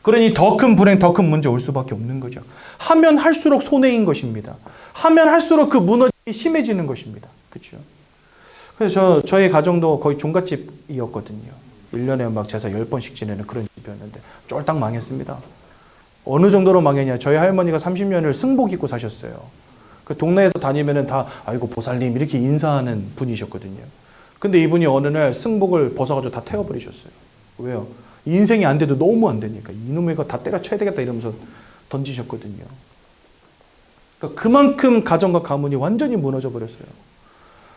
그러니 더 큰 불행, 더 큰 문제 올 수밖에 없는 거죠. 하면 할수록 손해인 것입니다. 하면 할수록 그 무너짐이 심해지는 것입니다. 그렇죠? 그래서 저희 가정도 거의 종갓집이었거든요. 1년에 막 제사 10번씩 지내는 그런 집이었는데 쫄딱 망했습니다. 어느 정도로 망했냐? 저희 할머니가 30년을 승복 입고 사셨어요. 그 동네에서 다니면은 다 아이고 보살님 이렇게 인사하는 분이셨거든요. 근데 이분이 어느 날 승복을 벗어가지고 다 태워버리셨어요. 왜요? 인생이 안 돼도 너무 안 되니까 이놈의 거 다 때려쳐야 되겠다 이러면서 던지셨거든요. 그러니까 그만큼 가정과 가문이 완전히 무너져 버렸어요.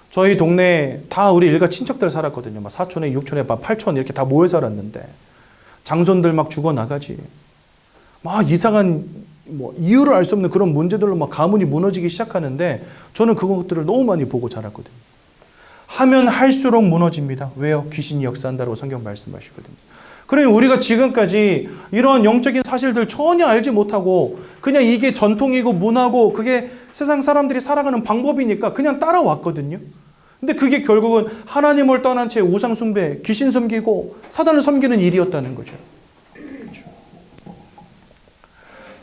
저희 동네에 다 우리 일가 친척들 살았거든요. 막 사촌에, 육촌에, 막 팔촌 이렇게 다 모여 살았는데 장손들 막 죽어 나가지. 막 이상한 뭐 이유를 알 수 없는 그런 문제들로 막 가문이 무너지기 시작하는데 저는 그것들을 너무 많이 보고 자랐거든요. 하면 할수록 무너집니다. 왜요? 귀신이 역사한다고 성경 말씀하시거든요. 그러니 우리가 지금까지 이런 영적인 사실들 전혀 알지 못하고 그냥 이게 전통이고 문화고 그게 세상 사람들이 살아가는 방법이니까 그냥 따라왔거든요. 근데 그게 결국은 하나님을 떠난 채 우상 숭배, 귀신 섬기고 사단을 섬기는 일이었다는 거죠.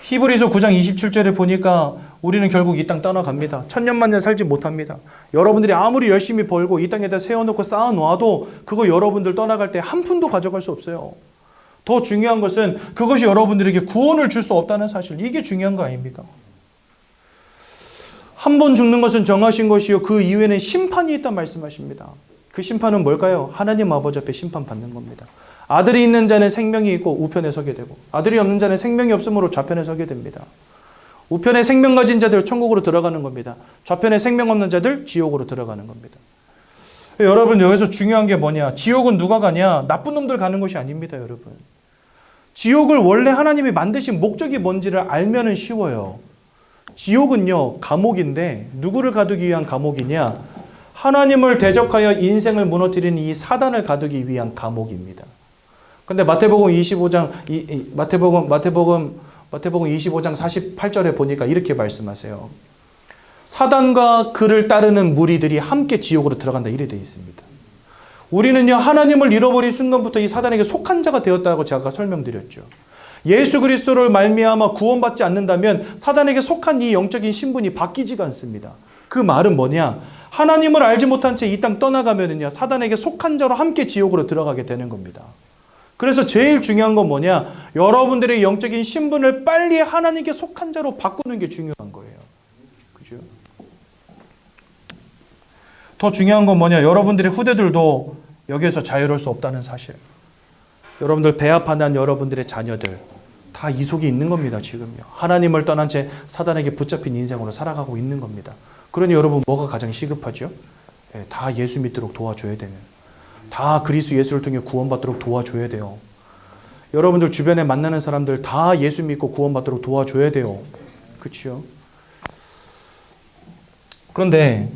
히브리서 9장 27절에 보니까 우리는 결국 이 땅 떠나갑니다. 천년만년 살지 못합니다. 여러분들이 아무리 열심히 벌고 이 땅에다 세워놓고 쌓아놓아도 그거 여러분들 떠나갈 때 한 푼도 가져갈 수 없어요. 더 중요한 것은 그것이 여러분들에게 구원을 줄 수 없다는 사실. 이게 중요한 거 아닙니까? 한 번 죽는 것은 정하신 것이요 그 이후에는 심판이 있다 말씀하십니다. 그 심판은 뭘까요? 하나님 아버지 앞에 심판받는 겁니다. 아들이 있는 자는 생명이 있고 우편에 서게 되고 아들이 없는 자는 생명이 없으므로 좌편에 서게 됩니다. 우편에 생명 가진 자들 천국으로 들어가는 겁니다. 좌편에 생명 없는 자들 지옥으로 들어가는 겁니다. 여러분 여기서 중요한 게 뭐냐? 지옥은 누가 가냐? 나쁜 놈들 가는 것이 아닙니다, 여러분. 지옥을 원래 하나님이 만드신 목적이 뭔지를 알면은 쉬워요. 지옥은요, 감옥인데 누구를 가두기 위한 감옥이냐? 하나님을 대적하여 인생을 무너뜨리는 이 사단을 가두기 위한 감옥입니다. 근데 마태복음 25장 마태복음 25장 48절에 보니까 이렇게 말씀하세요. 사단과 그를 따르는 무리들이 함께 지옥으로 들어간다 이래 되어 있습니다. 우리는요 하나님을 잃어버린 순간부터 이 사단에게 속한 자가 되었다고 제가 아까 설명드렸죠. 예수 그리스도를 말미암아 구원받지 않는다면 사단에게 속한 이 영적인 신분이 바뀌지가 않습니다. 그 말은 뭐냐? 하나님을 알지 못한 채 이 땅 떠나가면은요 사단에게 속한 자로 함께 지옥으로 들어가게 되는 겁니다. 그래서 제일 중요한 건 뭐냐? 여러분들의 영적인 신분을 빨리 하나님께 속한 자로 바꾸는 게 중요한 거예요. 그죠? 더 중요한 건 뭐냐? 여러분들의 후대들도 여기에서 자유로울 수 없다는 사실. 여러분들 배합하는 여러분들의 자녀들 다 이 속에 있는 겁니다. 지금요. 하나님을 떠난 채 사단에게 붙잡힌 인생으로 살아가고 있는 겁니다. 그러니 여러분 뭐가 가장 시급하죠? 다 예수 믿도록 도와줘야 되는. 다 그리스도 예수를 통해 구원받도록 도와줘야 돼요. 여러분들 주변에 만나는 사람들 다 예수 믿고 구원받도록 도와줘야 돼요. 그렇죠? 그런데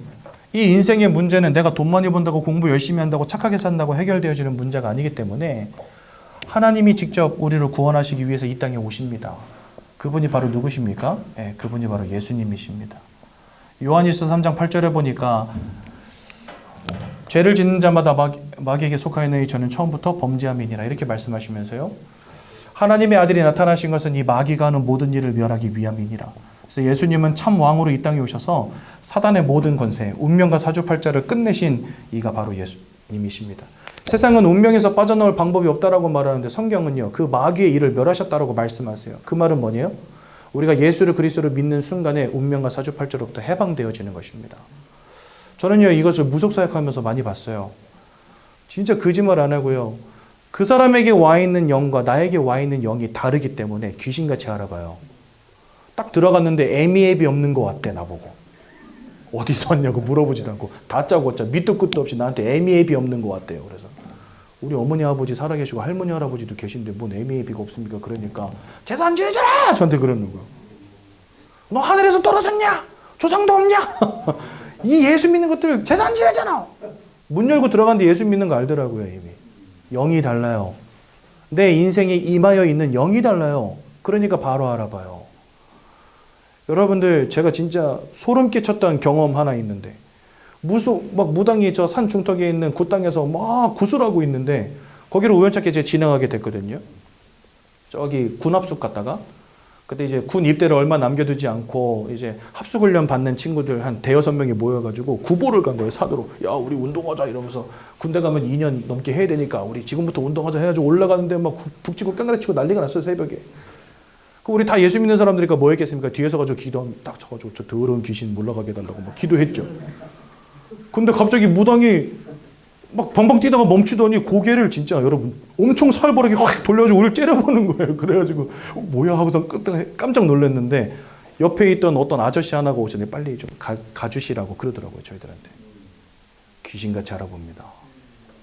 이 인생의 문제는 내가 돈 많이 번다고 공부 열심히 한다고 착하게 산다고 해결되어지는 문제가 아니기 때문에 하나님이 직접 우리를 구원하시기 위해서 이 땅에 오십니다. 그분이 바로 누구십니까? 그분이 바로 예수님이십니다. 요한일서 3장 8절에 보니까 죄를 짓는 자마다 마귀에게 속하였느니 저는 처음부터 범죄함이니라 이렇게 말씀하시면서요. 하나님의 아들이 나타나신 것은 이 마귀가 하는 모든 일을 멸하기 위함이니라. 그래서 예수님은 참 왕으로 이 땅에 오셔서 사단의 모든 권세, 운명과 사주팔자를 끝내신 이가 바로 예수님이십니다. 세상은 운명에서 빠져나올 방법이 없다라고 말하는데 성경은요. 그 마귀의 일을 멸하셨다라고 말씀하세요. 그 말은 뭐냐요? 우리가 예수를 그리스도를 믿는 순간에 운명과 사주팔자로부터 해방되어지는 것입니다. 저는요 이것을 무속사역하면서 많이 봤어요. 진짜 거짓말 안 하고요. 그 사람에게 와 있는 영과 나에게 와 있는 영이 다르기 때문에 귀신같이 알아봐요. 딱 들어갔는데 애미애비 없는 것 같대 나보고. 어디서 왔냐고 물어보지도 않고 다짜고짜 밑도 끝도 없이 나한테 애미애비 없는 것 같대요. 그래서 우리 어머니 아버지 살아계시고 할머니 할아버지도 계신데 뭔 애미애비가 없습니까? 그러니까 제도 안 지내잖아! 저한테 그러는 거예요. 너 하늘에서 떨어졌냐? 조상도 없냐? 이 예수 믿는 것들 제사 안 지내잖아. 문 열고 들어갔는데 예수 믿는 거 알더라고요. 이미 영이 달라요. 내 인생에 임하여 있는 영이 달라요. 그러니까 바로 알아봐요. 여러분들 제가 진짜 소름 끼쳤던 경험 하나 있는데 막 무당이 저 산 중턱에 있는 굿당에서 막 구슬하고 있는데 거기를 우연찮게 제가 지나가게 됐거든요. 저기 군 합숙 갔다가 그때 이제 군 입대를 얼마 남겨두지 않고 이제 합숙훈련 받는 친구들 한 대여섯 명이 모여가지고 구보를 간 거예요. 산으로. 야 우리 운동하자 이러면서 군대 가면 2년 넘게 해야 되니까 우리 지금부터 운동하자 해가지고 올라가는데 막 북치고 깽가리치고 난리가 났어요. 새벽에. 그 우리 다 예수 믿는 사람들이니까 뭐 했겠습니까? 뒤에서 가지고 기도하면 딱 쳐가지고 저 더러운 귀신 물러가게 해달라고 막 기도했죠. 근데 갑자기 무당이 막 방방 뛰다가 멈추더니 고개를 진짜 여러분 엄청 살벌하게 확 돌려가지고 우리를 째려보는 거예요. 그래가지고 뭐야 하고서 깜짝 놀랐는데 옆에 있던 어떤 아저씨 하나가 오셨는데 빨리 좀 가주시라고 그러더라고요. 저희들한테. 귀신같이 알아봅니다.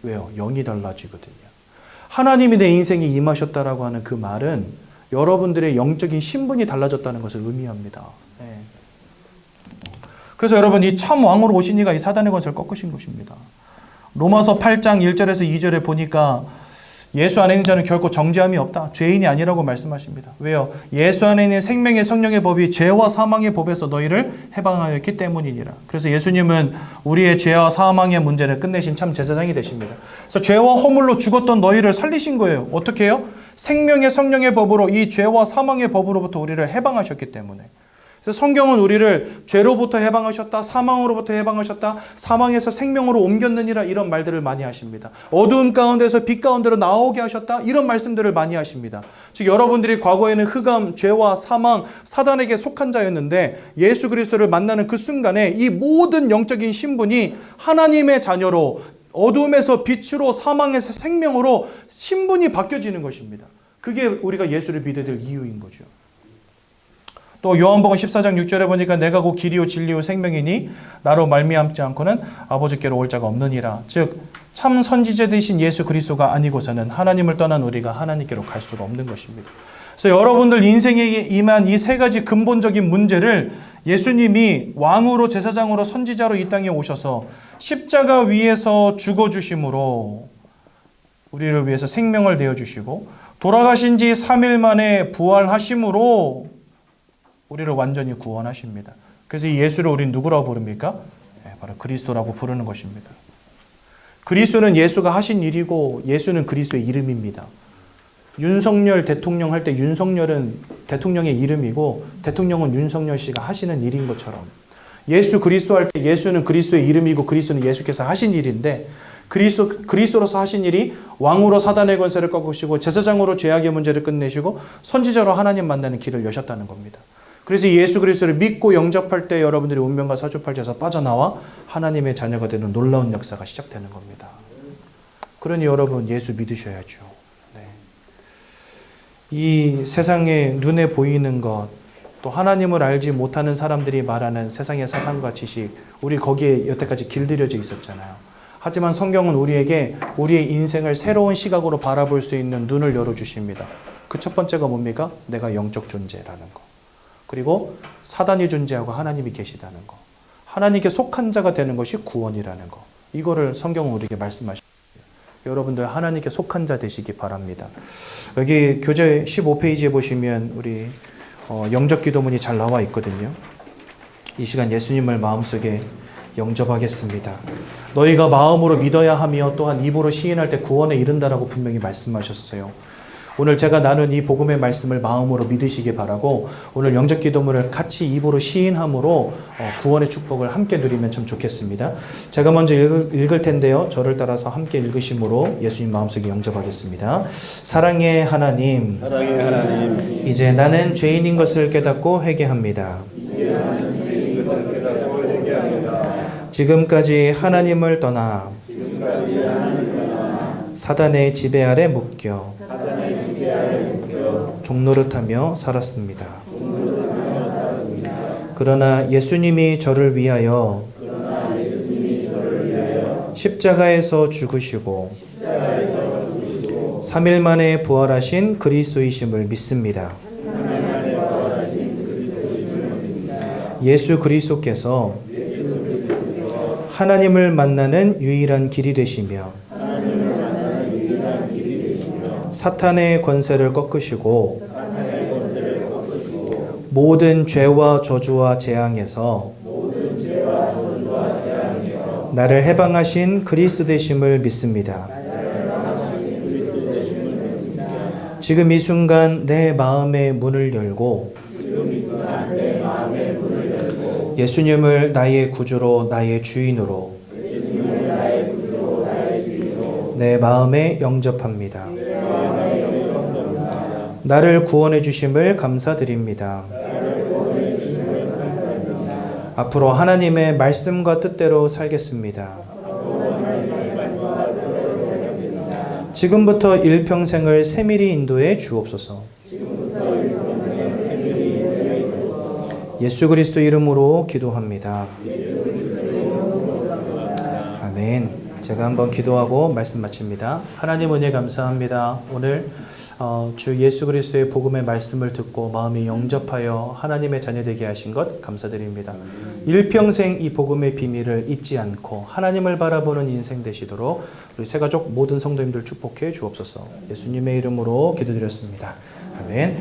왜요? 영이 달라지거든요. 하나님이 내 인생에 임하셨다라고 하는 그 말은 여러분들의 영적인 신분이 달라졌다는 것을 의미합니다. 네. 그래서 여러분 이 참 왕으로 오신 이가 이 사단의 권세를 꺾으신 것입니다. 로마서 8장 1절에서 2절에 보니까 예수 안에 있는 자는 결코 정죄함이 없다. 죄인이 아니라고 말씀하십니다. 왜요? 예수 안에 있는 생명의 성령의 법이 죄와 사망의 법에서 너희를 해방하였기 때문이니라. 그래서 예수님은 우리의 죄와 사망의 문제를 끝내신 참 제사장이 되십니다. 그래서 죄와 허물로 죽었던 너희를 살리신 거예요. 어떻게 해요? 생명의 성령의 법으로 이 죄와 사망의 법으로부터 우리를 해방하셨기 때문에. 그래서 성경은 우리를 죄로부터 해방하셨다, 사망으로부터 해방하셨다, 사망에서 생명으로 옮겼느니라 이런 말들을 많이 하십니다. 어두움 가운데서 빛 가운데로 나오게 하셨다 이런 말씀들을 많이 하십니다. 즉 여러분들이 과거에는 흑암, 죄와 사망, 사단에게 속한 자였는데 예수 그리스도를 만나는 그 순간에 이 모든 영적인 신분이 하나님의 자녀로 어두움에서 빛으로 사망에서 생명으로 신분이 바뀌어지는 것입니다. 그게 우리가 예수를 믿어야 될 이유인 거죠. 또 요한복음 14장 6절에 보니까 내가 곧 길이요 진리요 생명이니 나로 말미암지 않고는 아버지께로 올 자가 없느니라. 즉 참 선지자 되신 예수 그리스도가 아니고서는 하나님을 떠난 우리가 하나님께로 갈 수가 없는 것입니다. 그래서 여러분들 인생에 임한 이 세 가지 근본적인 문제를 예수님이 왕으로 제사장으로 선지자로 이 땅에 오셔서 십자가 위에서 죽어주심으로 우리를 위해서 생명을 내어주시고 돌아가신 지 3일 만에 부활하심으로 우리를 완전히 구원하십니다. 그래서 이 예수를 우리는 누구라고 부릅니까? 바로 그리스도라고 부르는 것입니다. 그리스도는 예수가 하신 일이고 예수는 그리스도의 이름입니다. 윤석열 대통령 할 때 윤석열은 대통령의 이름이고 대통령은 윤석열 씨가 하시는 일인 것처럼 예수 그리스도 할 때 예수는 그리스도의 이름이고 그리스도는 예수께서 하신 일인데 그리스도로서 하신 일이 왕으로 사단의 권세를 꺾으시고 제사장으로 죄악의 문제를 끝내시고 선지자로 하나님 만나는 길을 여셨다는 겁니다. 그래서 예수 그리스도를 믿고 영접할 때 여러분들이 운명과 사주팔자에서 빠져나와 하나님의 자녀가 되는 놀라운 역사가 시작되는 겁니다. 그러니 여러분 예수 믿으셔야죠. 네. 이 세상에 눈에 보이는 것, 또 하나님을 알지 못하는 사람들이 말하는 세상의 사상과 지식, 우리 거기에 여태까지 길들여져 있었잖아요. 하지만 성경은 우리에게 우리의 인생을 새로운 시각으로 바라볼 수 있는 눈을 열어주십니다. 그 첫 번째가 뭡니까? 내가 영적 존재라는 거. 그리고 사단이 존재하고 하나님이 계시다는 거. 하나님께 속한 자가 되는 것이 구원이라는 거. 이거를 성경은 우리에게 말씀하십니다. 여러분들 하나님께 속한 자 되시기 바랍니다. 여기 교재 15페이지에 보시면 우리 영접 기도문이 잘 나와 있거든요. 이 시간 예수님을 마음속에 영접하겠습니다. 너희가 마음으로 믿어야 하며 또한 입으로 시인할 때 구원에 이른다라고 분명히 말씀하셨어요. 오늘 제가 나눈 이 복음의 말씀을 마음으로 믿으시기 바라고 오늘 영접 기도문을 같이 입으로 시인함으로 구원의 축복을 함께 누리면 참 좋겠습니다. 제가 먼저 읽을 텐데요. 저를 따라서 함께 읽으심으로 예수님 마음속에 영접하겠습니다. 사랑의 하나님, 이제 나는 죄인인 것을 깨닫고 회개합니다. 지금까지 하나님을 떠나 사단의 지배 아래 묶여 종노릇하며 살았습니다. 그러나 예수님이 저를 위하여 십자가에서 죽으시고 3일 만에 부활하신 그리스도이심을 믿습니다. 예수 그리스도께서 하나님을 만나는 유일한 길이 되시며 사탄의 권세를 꺾으시고 모든 죄와 저주와 재앙에서 나를 해방하신 그리스도 되심을 믿습니다. 지금 이 순간 내 마음의 문을 열고 예수님을 나의 구주로 나의 주인으로 내 마음에 영접합니다. 나를 구원해 주심을 감사드립니다. 앞으로 하나님의 말씀과 뜻대로 살겠습니다. 지금부터 일평생을 세밀히 인도해 주옵소서. 예수 그리스도 이름으로 기도합니다. 아멘. 제가 한번 기도하고 말씀 마칩니다. 하나님 은혜 감사합니다. 오늘 주 예수 그리스도의 복음의 말씀을 듣고 마음이 영접하여 하나님의 자녀 되게 하신 것 감사드립니다. 일평생 이 복음의 비밀을 잊지 않고 하나님을 바라보는 인생 되시도록 우리 새가족 모든 성도님들 축복해 주옵소서. 예수님의 이름으로 기도드렸습니다. 아멘.